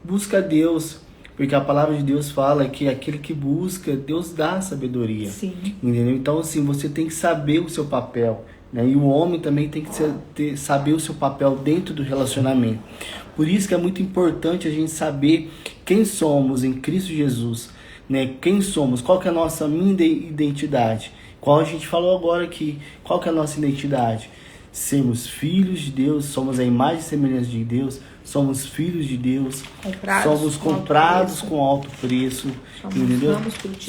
Busca Deus, porque a palavra de Deus fala que aquele que busca, Deus dá sabedoria. Sim. Entendeu? Então, assim, você tem que saber o seu papel, né? E o homem também tem que saber o seu papel dentro do relacionamento. Por isso que é muito importante a gente saber quem somos em Cristo Jesus, né? Quem somos, qual que é a nossa identidade. Qual a gente falou agora aqui, qual que é a nossa identidade? Sermos filhos de Deus, somos a imagem e semelhança de Deus, somos filhos de Deus, somos comprados com alto preço, entendeu?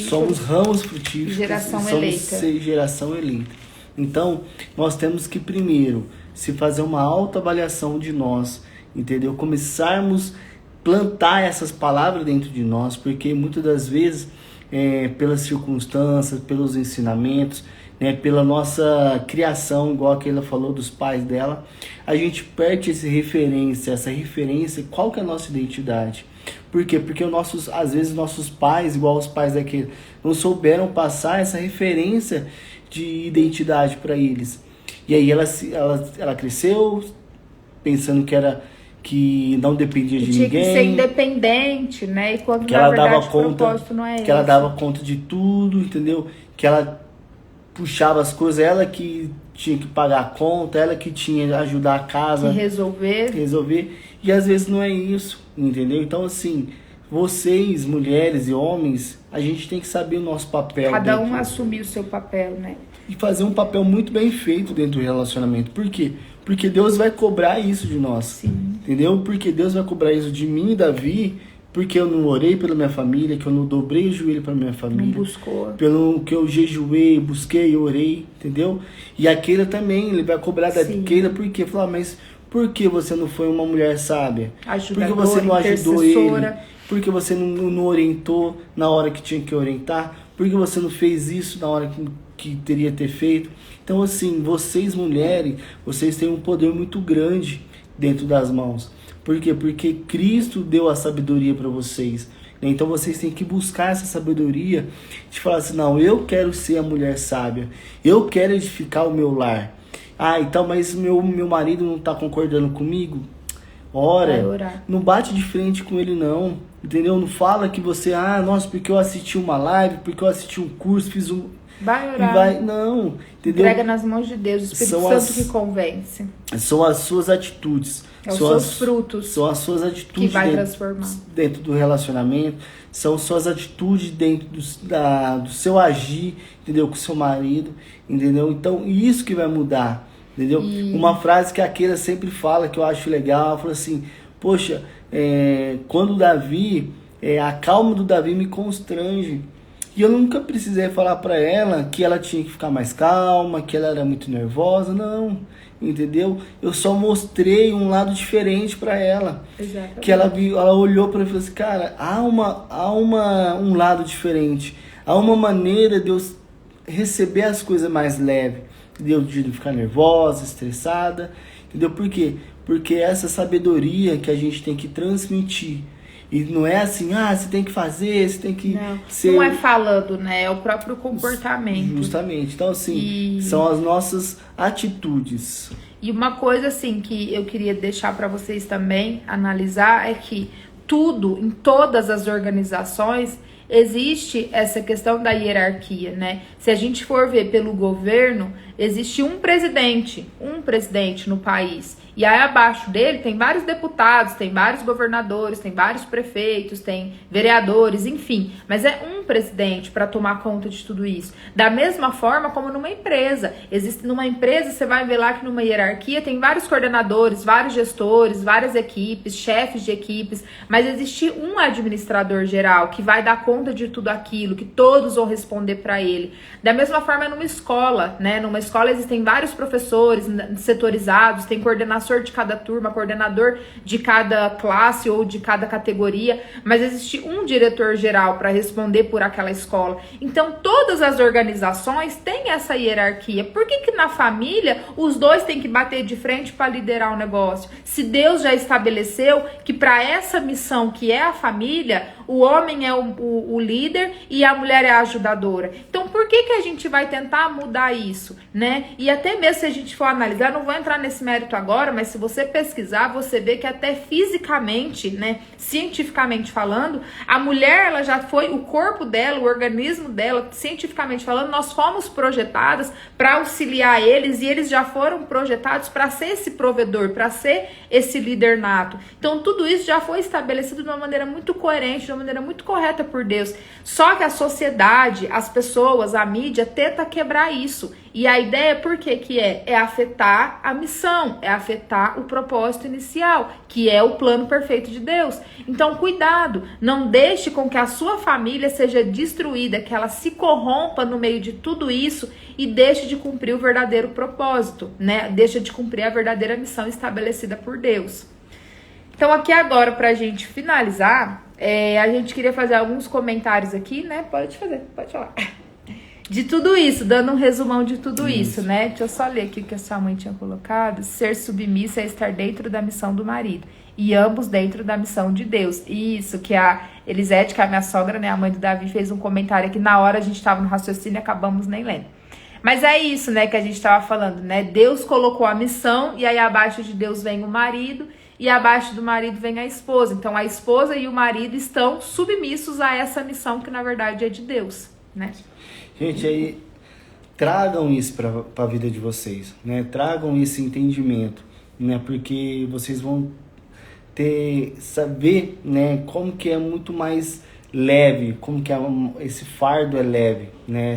Somos ramos frutíferos, somos geração eleita. Então, nós temos que primeiro se fazer uma autoavaliação de nós, entendeu? Começarmos a plantar essas palavras dentro de nós, porque muitas das vezes, pelas circunstâncias, pelos ensinamentos, né, pela nossa criação, igual a Keila falou dos pais dela, a gente perde essa referência, qual que é a nossa identidade? Por quê? Porque às vezes nossos pais, igual os pais daquele, não souberam passar essa referência de identidade para eles. E aí ela cresceu pensando que não dependia de ninguém. Tinha que ser independente, né? E quando que na ela verdade dava conta, o propósito não é esse. Que ela dava conta de tudo, entendeu? Que ela puxava as coisas, ela que tinha que pagar a conta, ela que tinha que ajudar a casa. Resolver. E às vezes não é isso, entendeu? Então, assim, vocês, mulheres e homens, a gente tem que saber o nosso papel. Cada um assumir o seu papel, né? E fazer um papel muito bem feito dentro do relacionamento. Por quê? Porque Deus vai cobrar isso de nós. Sim. Entendeu? Porque Deus vai cobrar isso de mim e Davi, porque eu não orei pela minha família, que eu não dobrei o joelho para minha família. Não buscou. Pelo que eu jejuei, busquei, orei, entendeu? E a Keila também, ele vai cobrar da Keila, por quê? Falar, mas por que você não foi uma mulher sábia? Ajudadora, por que você não ajudou ele? Por que você não orientou na hora que tinha que orientar? Por que você não fez isso na hora que teria ter feito? Então, assim, vocês mulheres, vocês têm um poder muito grande dentro das mãos. Por quê? Porque Cristo deu a sabedoria para vocês. Então vocês têm que buscar essa sabedoria de falar assim, não, eu quero ser a mulher sábia, eu quero edificar o meu lar. Então, mas meu marido não está concordando comigo? Ora, não bate de frente com ele não, entendeu? Não fala que você, nossa, porque eu assisti uma live, porque eu assisti um curso, fiz um... Vai orar. Não, entendeu? Entrega nas mãos de Deus, o Espírito Santo que convence. São as suas atitudes. São os seus frutos. São as suas atitudes que vai transformar. Dentro do relacionamento. São suas atitudes dentro do seu agir, entendeu? Com o seu marido, entendeu? Então, isso que vai mudar, entendeu? Uma frase que a Keila sempre fala, que eu acho legal, ela fala assim, poxa, quando Davi, a calma do Davi me constrange. E eu nunca precisei falar para ela que ela tinha que ficar mais calma, que ela era muito nervosa, não, entendeu? Eu só mostrei um lado diferente para ela. Exatamente. Que ela olhou para mim e falou assim, cara, há um lado diferente, há uma maneira de eu receber as coisas mais leve, entendeu? De não ficar nervosa, estressada, entendeu? Por quê? Porque essa sabedoria que a gente tem que transmitir. E não é assim, você tem que fazer, você tem que ser... Não é falando, né? É o próprio comportamento. Justamente. Então, assim, são as nossas atitudes. E uma coisa, assim, que eu queria deixar para vocês também analisar é que em todas as organizações, existe essa questão da hierarquia, né? Se a gente for ver pelo governo, existe um presidente no país. E aí abaixo dele tem vários deputados, tem vários governadores, tem vários prefeitos, tem vereadores, enfim. Mas é um presidente para tomar conta de tudo isso. Da mesma forma como numa empresa. Numa empresa, você vai ver lá que numa hierarquia tem vários coordenadores, vários gestores, várias equipes, chefes de equipes, mas existe um administrador geral que vai dar conta de tudo aquilo, que todos vão responder para ele. Da mesma forma numa escola, né? Numa escola existem vários professores setorizados, tem coordenação de cada turma, coordenador de cada classe ou de cada categoria, mas existe um diretor geral para responder por aquela escola. Então, todas as organizações têm essa hierarquia. Por que na família os dois têm que bater de frente para liderar o negócio? Se Deus já estabeleceu que para essa missão que é a família, o homem é o líder e a mulher é a ajudadora. Então, por que a gente vai tentar mudar isso, né? E até mesmo se a gente for analisar, não vou entrar nesse mérito agora, mas se você pesquisar, você vê que até fisicamente, né, cientificamente falando, a mulher, ela já foi, o corpo dela, o organismo dela, cientificamente falando, nós fomos projetadas para auxiliar eles e eles já foram projetados para ser esse provedor, para ser esse líder nato. Então, tudo isso já foi estabelecido de uma maneira muito coerente, de uma maneira muito correta por Deus. Só que a sociedade, as pessoas, a mídia tenta quebrar isso. E a ideia, por que que é? É afetar a missão, é afetar o propósito inicial, que é o plano perfeito de Deus. Então, cuidado, não deixe com que a sua família seja destruída, que ela se corrompa no meio de tudo isso e deixe de cumprir o verdadeiro propósito, né? Deixe de cumprir a verdadeira missão estabelecida por Deus. Então, aqui agora, pra gente finalizar, a gente queria fazer alguns comentários aqui, né? Pode falar. De tudo isso, dando um resumão de tudo isso, né? Deixa eu só ler aqui o que a sua mãe tinha colocado. Ser submissa é estar dentro da missão do marido. E ambos dentro da missão de Deus. Isso, que a Elisete, que é a minha sogra, né? A mãe do Davi, fez um comentário aqui. Na hora a gente tava no raciocínio e acabamos nem lendo. Mas é isso, né? Que a gente tava falando, né? Deus colocou a missão e aí abaixo de Deus vem o marido. E abaixo do marido vem a esposa. Então a esposa e o marido estão submissos a essa missão que na verdade é de Deus, né? Gente, aí tragam isso para a vida de vocês, né? Tragam esse entendimento, né? Porque vocês vão saber, né? Como que é muito mais leve, como que esse fardo é leve, né?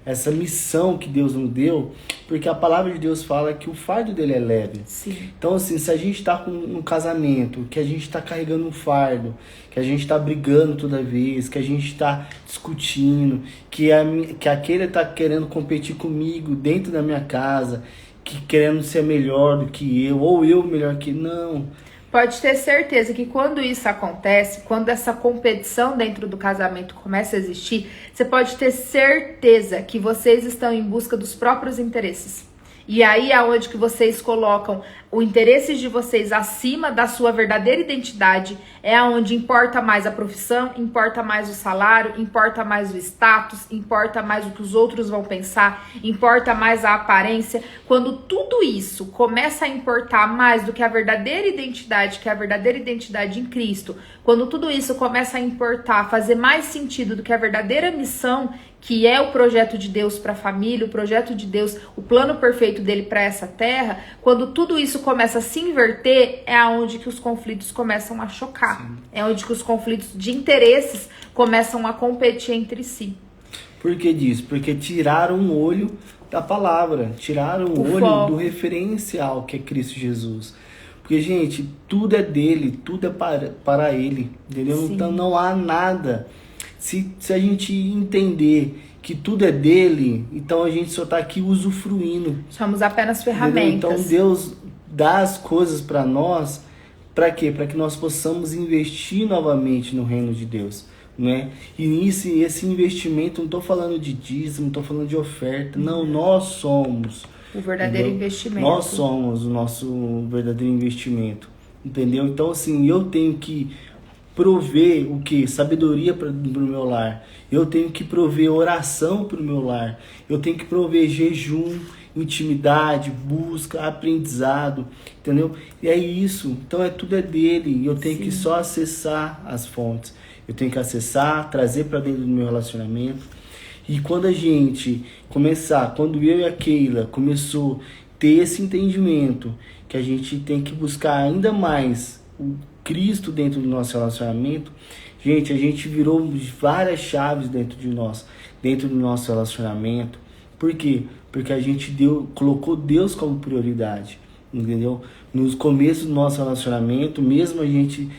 Essa missão que Deus nos deu, porque a palavra de Deus fala que o fardo dele é leve. Sim. Então, assim, se a gente está com um casamento, que a gente está carregando um fardo, que a gente está brigando toda vez, que a gente está discutindo, que aquele está querendo competir comigo dentro da minha casa, que querendo ser melhor do que eu, ou eu melhor que... Não. Pode ter certeza que quando isso acontece, quando essa competição dentro do casamento começa a existir, você pode ter certeza que vocês estão em busca dos próprios interesses. E aí é onde que vocês colocam o interesse de vocês acima da sua verdadeira identidade, é onde importa mais a profissão, importa mais o salário, importa mais o status, importa mais o que os outros vão pensar, importa mais a aparência. Quando tudo isso começa a importar mais do que a verdadeira identidade, que é a verdadeira identidade em Cristo, quando tudo isso começa a importar, fazer mais sentido do que a verdadeira missão, que é o projeto de Deus para a família, o projeto de Deus, o plano perfeito dele para essa terra, quando tudo isso começa a se inverter, é aonde que os conflitos começam a chocar. Sim. É onde que os conflitos de interesses começam a competir entre si. Por que disso? Porque tiraram o olho da palavra, tiraram o olho foco do referencial que é Cristo Jesus. Porque, gente, tudo é dele, tudo é para ele, entendeu? Sim. Então não há nada. Se a gente entender que tudo é dele, então a gente só está aqui usufruindo. Somos apenas ferramentas. Entendeu? Então Deus dá as coisas para nós, para quê? Para que nós possamos investir novamente no reino de Deus, né? E esse investimento, não estou falando de dízimo, não estou falando de oferta, não, nós somos o verdadeiro investimento. Nós somos o nosso verdadeiro investimento, entendeu? Então, assim, eu tenho que prover o que? Sabedoria para o meu lar. Eu tenho que prover oração para o meu lar. Eu tenho que prover jejum, intimidade, busca, aprendizado, entendeu? E é isso. Então tudo é dele. E eu tenho que só acessar as fontes. Eu tenho que acessar, trazer para dentro do meu relacionamento. E quando a gente quando eu e a Keila começou a ter esse entendimento que a gente tem que buscar ainda mais o Cristo dentro do nosso relacionamento, gente, a gente virou várias chaves dentro do nosso relacionamento. Por quê? Porque a gente colocou Deus como prioridade, entendeu? Nos começos do nosso relacionamento, mesmo a gente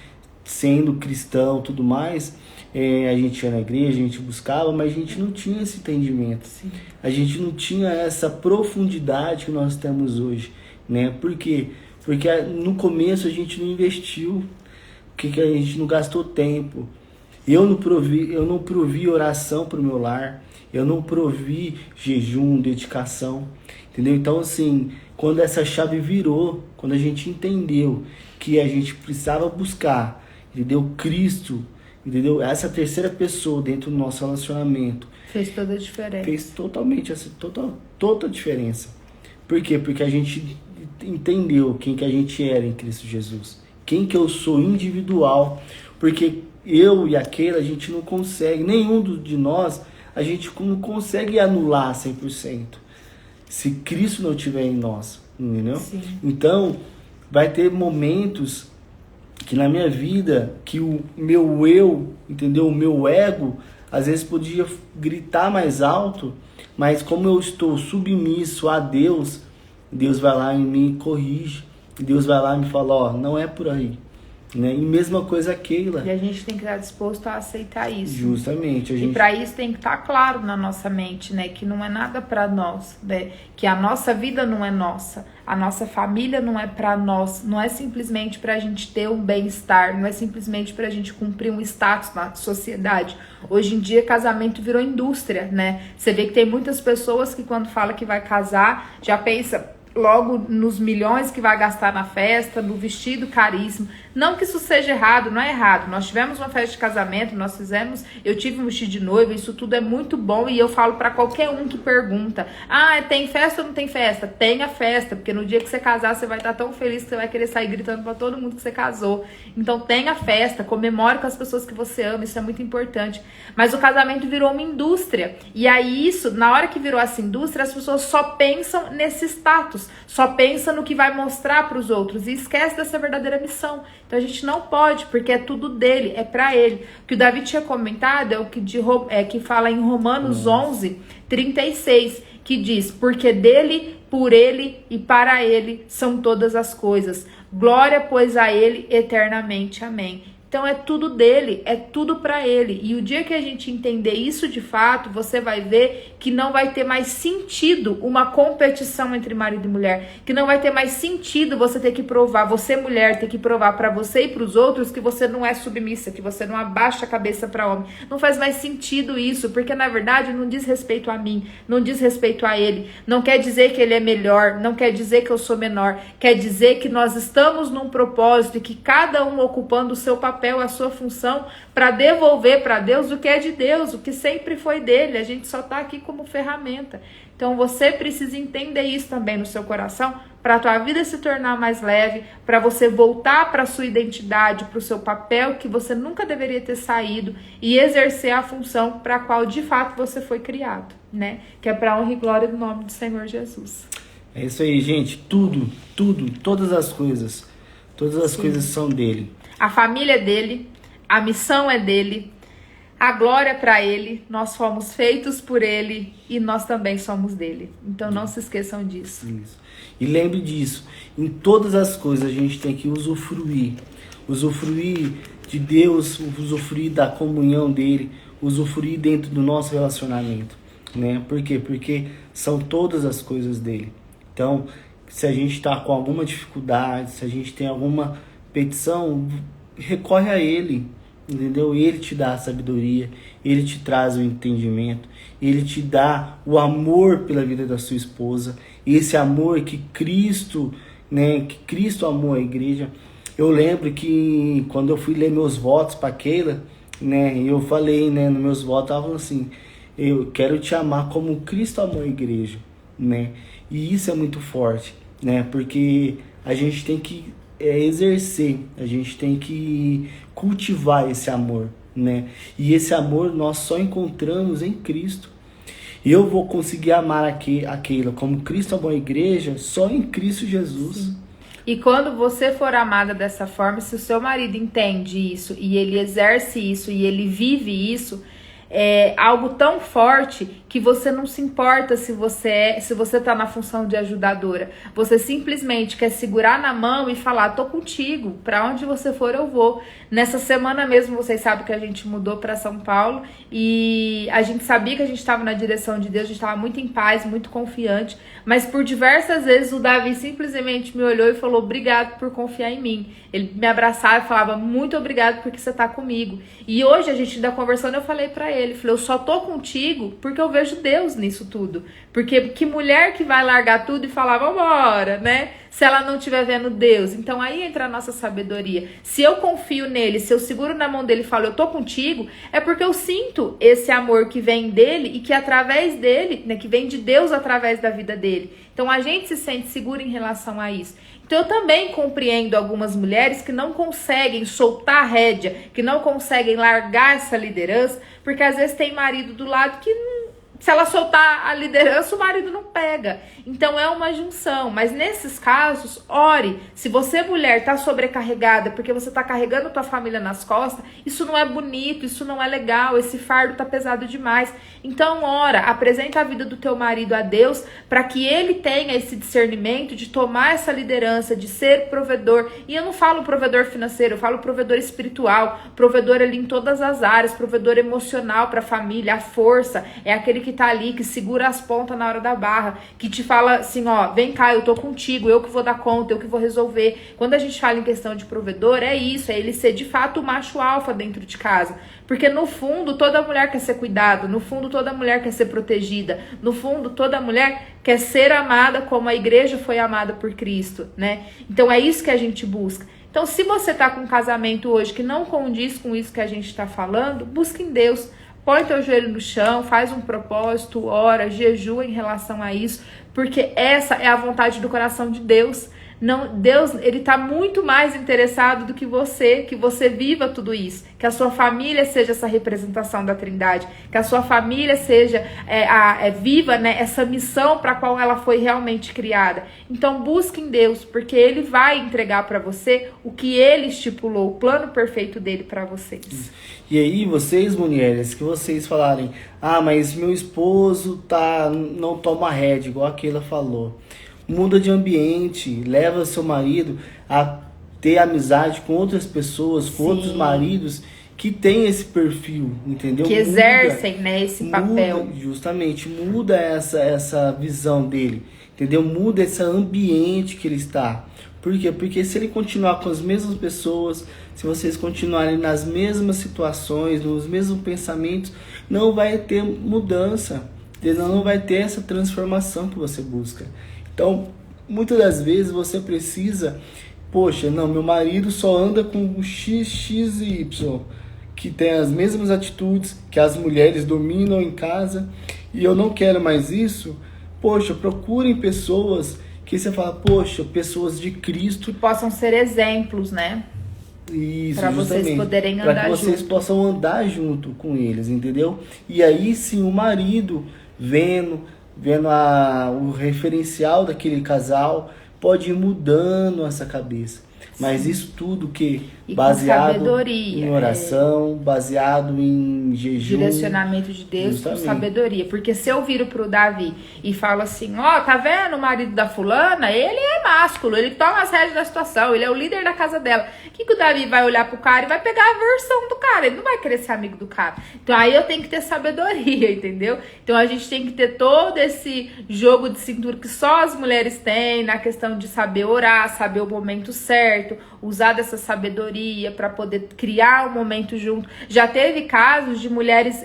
sendo cristão e tudo mais, a gente ia na igreja, a gente buscava, mas a gente não tinha esse entendimento. Sim. A gente não tinha essa profundidade que nós temos hoje, né? Por quê? Porque no começo a gente não investiu, porque a gente não gastou tempo. Eu não provi oração para o meu lar, eu não provi jejum, dedicação, entendeu? Então, assim, quando essa chave virou, quando a gente entendeu que a gente precisava buscar, entendeu? Cristo, entendeu? Essa terceira pessoa dentro do nosso relacionamento. Fez toda a diferença. Fez totalmente, toda a diferença. Por quê? Porque a gente entendeu quem que a gente era em Cristo Jesus. Quem que eu sou individual. Porque eu e a Keila, a gente não consegue, nenhum de nós, a gente não consegue anular 100%. Se Cristo não estiver em nós, entendeu? Sim. Então, vai ter momentos que na minha vida, que o meu eu, entendeu? O meu ego, às vezes podia gritar mais alto, mas como eu estou submisso a Deus, Deus vai lá e me corrige. Deus vai lá e me fala, ó, não é por aí. Né? E mesma coisa a Keila. E a gente tem que estar disposto a aceitar isso. Justamente. E para isso tem que estar claro na nossa mente, né? Que não é nada para nós, né? Que a nossa vida não é nossa. A nossa família não é para nós. Não é simplesmente para a gente ter um bem-estar. Não é simplesmente para a gente cumprir um status na sociedade. Hoje em dia, casamento virou indústria, né? Você vê que tem muitas pessoas que quando fala que vai casar, já pensa logo nos milhões que vai gastar na festa, no vestido caríssimo. Não que isso seja errado, não é errado. Nós tivemos uma festa de casamento, eu tive um vestido de noiva, isso tudo é muito bom e eu falo para qualquer um que pergunta, tem festa ou não tem festa? Tenha festa, porque no dia que você casar, você vai estar tão feliz que você vai querer sair gritando para todo mundo que você casou. Então tenha festa, comemore com as pessoas que você ama, isso é muito importante. Mas o casamento virou uma indústria. E aí isso, na hora que virou essa indústria, as pessoas só pensam nesse status, só pensam no que vai mostrar para os outros e esquece dessa verdadeira missão. Então a gente não pode, porque é tudo dele, é para ele. O que o Davi tinha comentado é o que fala em Romanos 11:36, que diz, porque dele, por ele e para ele são todas as coisas. Glória, pois, a ele eternamente. Amém. Então é tudo dele, é tudo para ele. E o dia que a gente entender isso de fato, você vai ver que não vai ter mais sentido uma competição entre marido e mulher. Que não vai ter mais sentido você ter que provar, você mulher ter que provar para você e para os outros que você não é submissa, que você não abaixa a cabeça para homem. Não faz mais sentido isso, porque na verdade não diz respeito a mim, não diz respeito a ele. Não quer dizer que ele é melhor, não quer dizer que eu sou menor. Quer dizer que nós estamos num propósito e que cada um ocupando o seu papel, a sua função, para devolver para Deus o que é de Deus, o que sempre foi dele. A gente só está aqui como ferramenta. Então você precisa entender isso também no seu coração, para a tua vida se tornar mais leve, para você voltar para a sua identidade, para o seu papel que você nunca deveria ter saído e exercer a função para a qual de fato você foi criado, né? Que é para a honra e glória do nome do Senhor Jesus. É isso aí, gente. Tudo, todas as coisas são dele. A família é dele, a missão é dele, a glória é para ele, nós fomos feitos por ele e nós também somos dele. Então não se esqueçam disso. Isso. E lembre disso, em todas as coisas a gente tem que usufruir de Deus, usufruir da comunhão dele, usufruir dentro do nosso relacionamento, né? Por quê? Porque são todas as coisas dele. Então, se a gente está com alguma dificuldade, se a gente tem alguma petição, recorre a ele, entendeu? Ele te dá a sabedoria, ele te traz o entendimento, ele te dá o amor pela vida da sua esposa, esse amor que Cristo, né, que Cristo amou a igreja. Eu lembro que quando eu fui ler meus votos para Keila, né, eu falei, né, nos meus votos, estavam assim, eu quero te amar como Cristo amou a igreja, né? E isso é muito forte, né? Porque a gente tem que exercer, a gente tem que cultivar esse amor, né? E esse amor nós só encontramos em Cristo. eu vou conseguir amar aquela como Cristo amou a igreja só em Cristo Jesus. Sim. E quando você for amada dessa forma, se o seu marido entende isso e ele exerce isso e ele vive isso, é algo tão forte que você não se importa se você tá na função de ajudadora. Você simplesmente quer segurar na mão e falar, tô contigo, pra onde você for eu vou. Nessa semana mesmo, vocês sabem que a gente mudou pra São Paulo e a gente sabia que a gente estava na direção de Deus, a gente estava muito em paz, muito confiante, mas por diversas vezes o Davi simplesmente me olhou e falou, obrigado por confiar em mim. Ele me abraçava e falava, muito obrigado porque você tá comigo. E hoje a gente ainda conversando, eu falei pra ele, falei, eu só tô contigo porque eu vejo Deus nisso tudo. Porque que mulher que vai largar tudo e falar, vambora, né? Se ela não estiver vendo Deus. Então aí entra a nossa sabedoria. Se eu confio nele, se eu seguro na mão dele e falo, eu tô contigo, é porque eu sinto esse amor que vem dele e que através dele, né, que vem de Deus através da vida dele. Então a gente se sente seguro em relação a isso. Então eu também compreendo algumas mulheres que não conseguem soltar a rédea, que não conseguem largar essa liderança, porque às vezes tem marido do lado que se ela soltar a liderança, o marido não pega. Então é uma junção. Mas nesses casos, ore. Se você, mulher, tá sobrecarregada porque você tá carregando tua família nas costas, isso não é bonito, isso não é legal, esse fardo tá pesado demais. Então ora, apresenta a vida do teu marido a Deus para que ele tenha esse discernimento de tomar essa liderança, de ser provedor. E eu não falo provedor financeiro, eu falo provedor espiritual, provedor ali em todas as áreas, provedor emocional para a família, a força, é aquele que tá ali, que segura as pontas na hora da barra, que te fala assim, ó, vem cá, eu tô contigo, eu que vou dar conta, eu que vou resolver. Quando a gente fala em questão de provedor, é isso, é ele ser de fato o macho alfa dentro de casa. Porque no fundo, toda mulher quer ser cuidada, no fundo, toda mulher quer ser protegida, no fundo, toda mulher quer ser amada como a igreja foi amada por Cristo, né? Então é isso que a gente busca. Então, se você tá com um casamento hoje que não condiz com isso que a gente tá falando, busque em Deus. Põe teu joelho no chão, faz um propósito, ora, jejua em relação a isso, porque essa é a vontade do coração de Deus. Não, Deus, ele tá muito mais interessado do que você viva tudo isso, que a sua família seja essa representação da Trindade, que a sua família seja viva, né, essa missão para a qual ela foi realmente criada. Então busque em Deus, porque ele vai entregar para você o que ele estipulou, o plano perfeito dele para vocês. E aí, vocês, mulheres, que vocês falarem, mas meu esposo não toma rédea, igual aquela falou. Muda de ambiente, leva seu marido a ter amizade com outras pessoas, com outros maridos que têm esse perfil, entendeu? Que exercem, né, esse papel. Justamente, muda essa visão dele, entendeu? Muda esse ambiente que ele está. Por quê? Porque se ele continuar com as mesmas pessoas, se vocês continuarem nas mesmas situações, nos mesmos pensamentos, não vai ter mudança, entendeu? Não vai ter essa transformação que você busca. Então, muitas das vezes você precisa, poxa, não, meu marido só anda com o X e Y, que tem as mesmas atitudes que as mulheres dominam em casa, e eu não quero mais isso. Poxa, procurem pessoas que você fala, poxa, pessoas de Cristo. Que possam ser exemplos, né? Isso, para vocês poderem andar junto. Para que vocês possam andar junto com eles, entendeu? E aí sim, o marido vendo o referencial daquele casal, pode ir mudando essa cabeça. Mas isso tudo que baseado em oração, baseado em jejum, direcionamento de Deus, justamente. Com sabedoria. Porque se eu viro pro Davi e falo assim, tá vendo o marido da fulana? Ele é másculo, ele toma as rédeas da situação, ele é o líder da casa dela. O que o Davi vai olhar pro cara e vai pegar a versão do cara? Ele não vai querer ser amigo do cara. Então aí eu tenho que ter sabedoria, entendeu? Então a gente tem que ter todo esse jogo de cintura que só as mulheres têm, na questão de saber orar, saber o momento certo, usar dessa sabedoria para poder criar um momento junto. Já teve casos de mulheres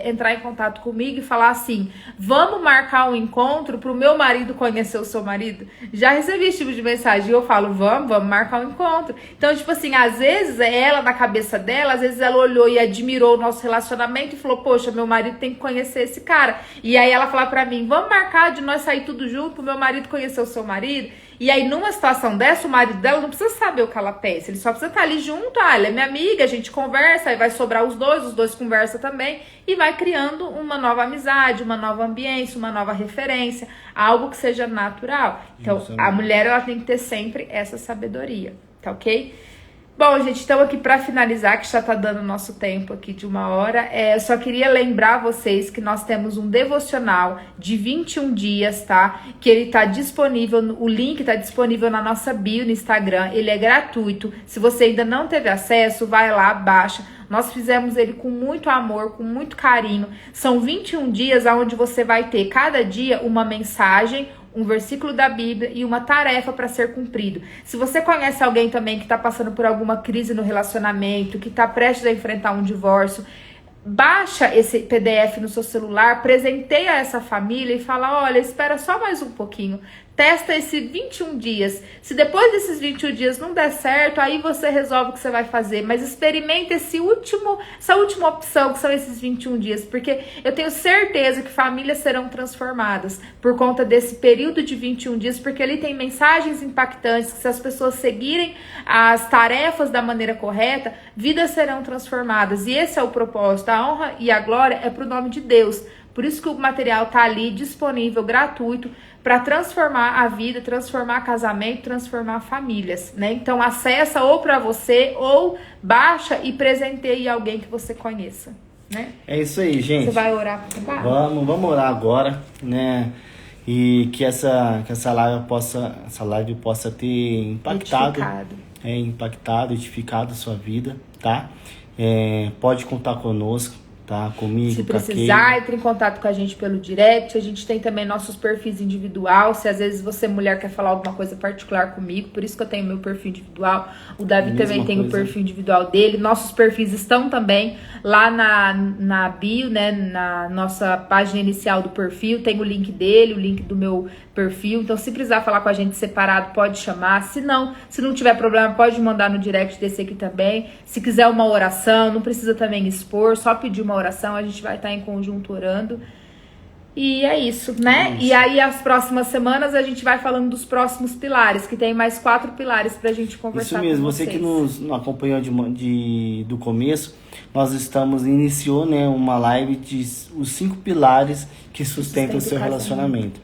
entrar em contato comigo e falar assim, vamos marcar um encontro pro meu marido conhecer o seu marido? Já recebi esse tipo de mensagem e eu falo, vamos marcar um encontro. Então, tipo assim, às vezes ela, na cabeça dela, às vezes ela olhou e admirou o nosso relacionamento e falou, poxa, meu marido tem que conhecer esse cara. E aí ela fala pra mim, vamos marcar de nós sair tudo junto pro meu marido conhecer o seu marido? E aí, numa situação dessa, o marido dela não precisa saber o que ela pensa. Ele só precisa estar ali junto. Ah, ela é minha amiga, a gente conversa, aí vai sobrar os dois conversam também. E vai criando uma nova amizade, uma nova ambiência, uma nova referência. Algo que seja natural. Então, a mulher, ela tem que ter sempre essa sabedoria. Tá ok? Bom, gente, então aqui para finalizar, que já tá dando nosso tempo aqui de 1 hora, eu só queria lembrar vocês que nós temos um devocional de 21 dias, tá? Que ele tá disponível, o link tá disponível na nossa bio no Instagram, ele é gratuito. Se você ainda não teve acesso, vai lá, baixa. Nós fizemos ele com muito amor, com muito carinho. São 21 dias onde você vai ter cada dia uma mensagem, um versículo da Bíblia e uma tarefa para ser cumprido. Se você conhece alguém também que está passando por alguma crise no relacionamento, que está prestes a enfrentar um divórcio, baixa esse PDF no seu celular, presenteia essa família e fala, olha, espera só mais um pouquinho. Testa esses 21 dias. Se depois desses 21 dias não der certo, aí você resolve o que você vai fazer. Mas experimenta essa última opção, que são esses 21 dias. Porque eu tenho certeza que famílias serão transformadas por conta desse período de 21 dias. Porque ali tem mensagens impactantes que, se as pessoas seguirem as tarefas da maneira correta, vidas serão transformadas. E esse é o propósito. A honra e a glória é para o nome de Deus. Por isso que o material está ali disponível, gratuito, para transformar a vida, transformar casamento, transformar famílias, né? Então acessa ou para você, ou baixa e presenteie alguém que você conheça, né? É isso aí, gente. Você vai orar para acabar? Vamos orar agora, né? E que essa live possa ter impactado, edificado a sua vida, tá? Pode contar conosco. Tá, comigo, se precisar, entre em contato com a gente pelo direct. A gente tem também nossos perfis individual. Se às vezes você, mulher, quer falar alguma coisa particular comigo, por isso que eu tenho meu perfil individual. O Davi também tem o perfil individual dele. Nossos perfis estão também lá na bio, né? Na nossa página inicial do perfil. Tem o link dele, o link do meu perfil. Então, se precisar falar com a gente separado, pode chamar. Se não tiver problema, pode mandar no direct desse aqui também. Se quiser uma oração, não precisa também expor, só pedir uma oração, a gente vai estar em conjunto orando. E é isso, né? E aí, as próximas semanas, a gente vai falando dos próximos pilares, que tem mais 4 pilares pra gente conversar. Isso mesmo, com você vocês. que nos acompanhou do começo, nós iniciou, né, uma live de os 5 pilares que sustentam o seu relacionamento.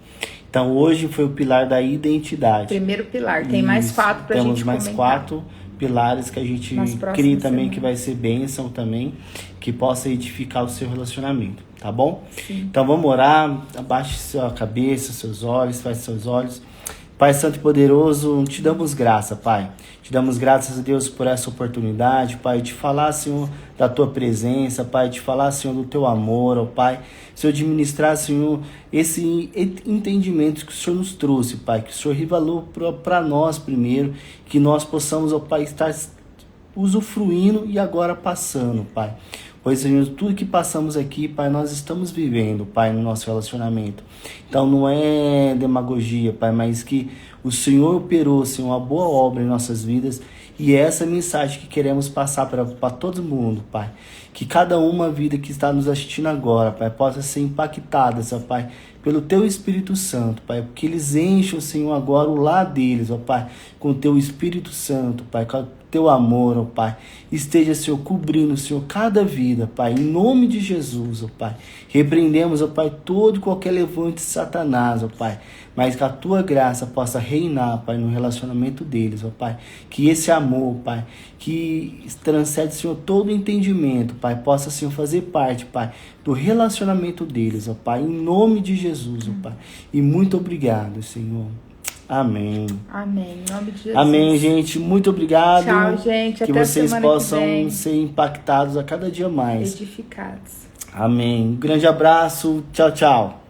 Então, hoje foi o pilar da identidade. Primeiro pilar, tem mais 4 pra gente comentar. Temos mais 4 pilares que a gente cria também, que vai ser bênção também, que possa edificar o seu relacionamento, tá bom? Sim. Então vamos orar, abaixe sua cabeça, seus olhos, feche seus olhos. Pai Santo e Poderoso, te damos graça, Pai. Te damos graças a Deus por essa oportunidade, Pai, de falar, Senhor, da Tua presença, Pai, de falar, Senhor, do Teu amor, ó Pai. Senhor, de ministrar, Senhor, esse entendimento que o Senhor nos trouxe, Pai, que o Senhor revelou para nós primeiro, que nós possamos, ó Pai, estar usufruindo e agora passando, Pai. Pois, Senhor, tudo que passamos aqui, Pai, nós estamos vivendo, Pai, no nosso relacionamento. Então, não é demagogia, Pai, mas que o Senhor operou, Senhor, uma boa obra em nossas vidas. E é essa mensagem que queremos passar para todo mundo, Pai. Que cada uma vida que está nos assistindo agora, Pai, possa ser impactada, Pai, pelo Teu Espírito Santo, Pai. Que eles encham, Senhor, agora o lar deles, ó Pai, com o Teu Espírito Santo, Pai, com Teu amor, ó Pai. Esteja, Senhor, cobrindo, Senhor, cada vida, Pai, em nome de Jesus, ó Pai. Repreendemos, ó Pai, todo e qualquer levante de Satanás, ó Pai. Mas que a Tua graça possa reinar, Pai, no relacionamento deles, ó Pai. Que esse amor, Pai, que transcende, Senhor, todo entendimento, Pai, possa, Senhor, fazer parte, Pai, do relacionamento deles, ó Pai, em nome de Jesus, ó Pai. E muito obrigado, Senhor. Amém. Amém. Em nome de Jesus. Amém, gente. Muito obrigado. Tchau, gente. Que até vocês semana possam que vem. ser impactados a cada dia mais. Edificados. Amém. Um grande abraço. Tchau, tchau.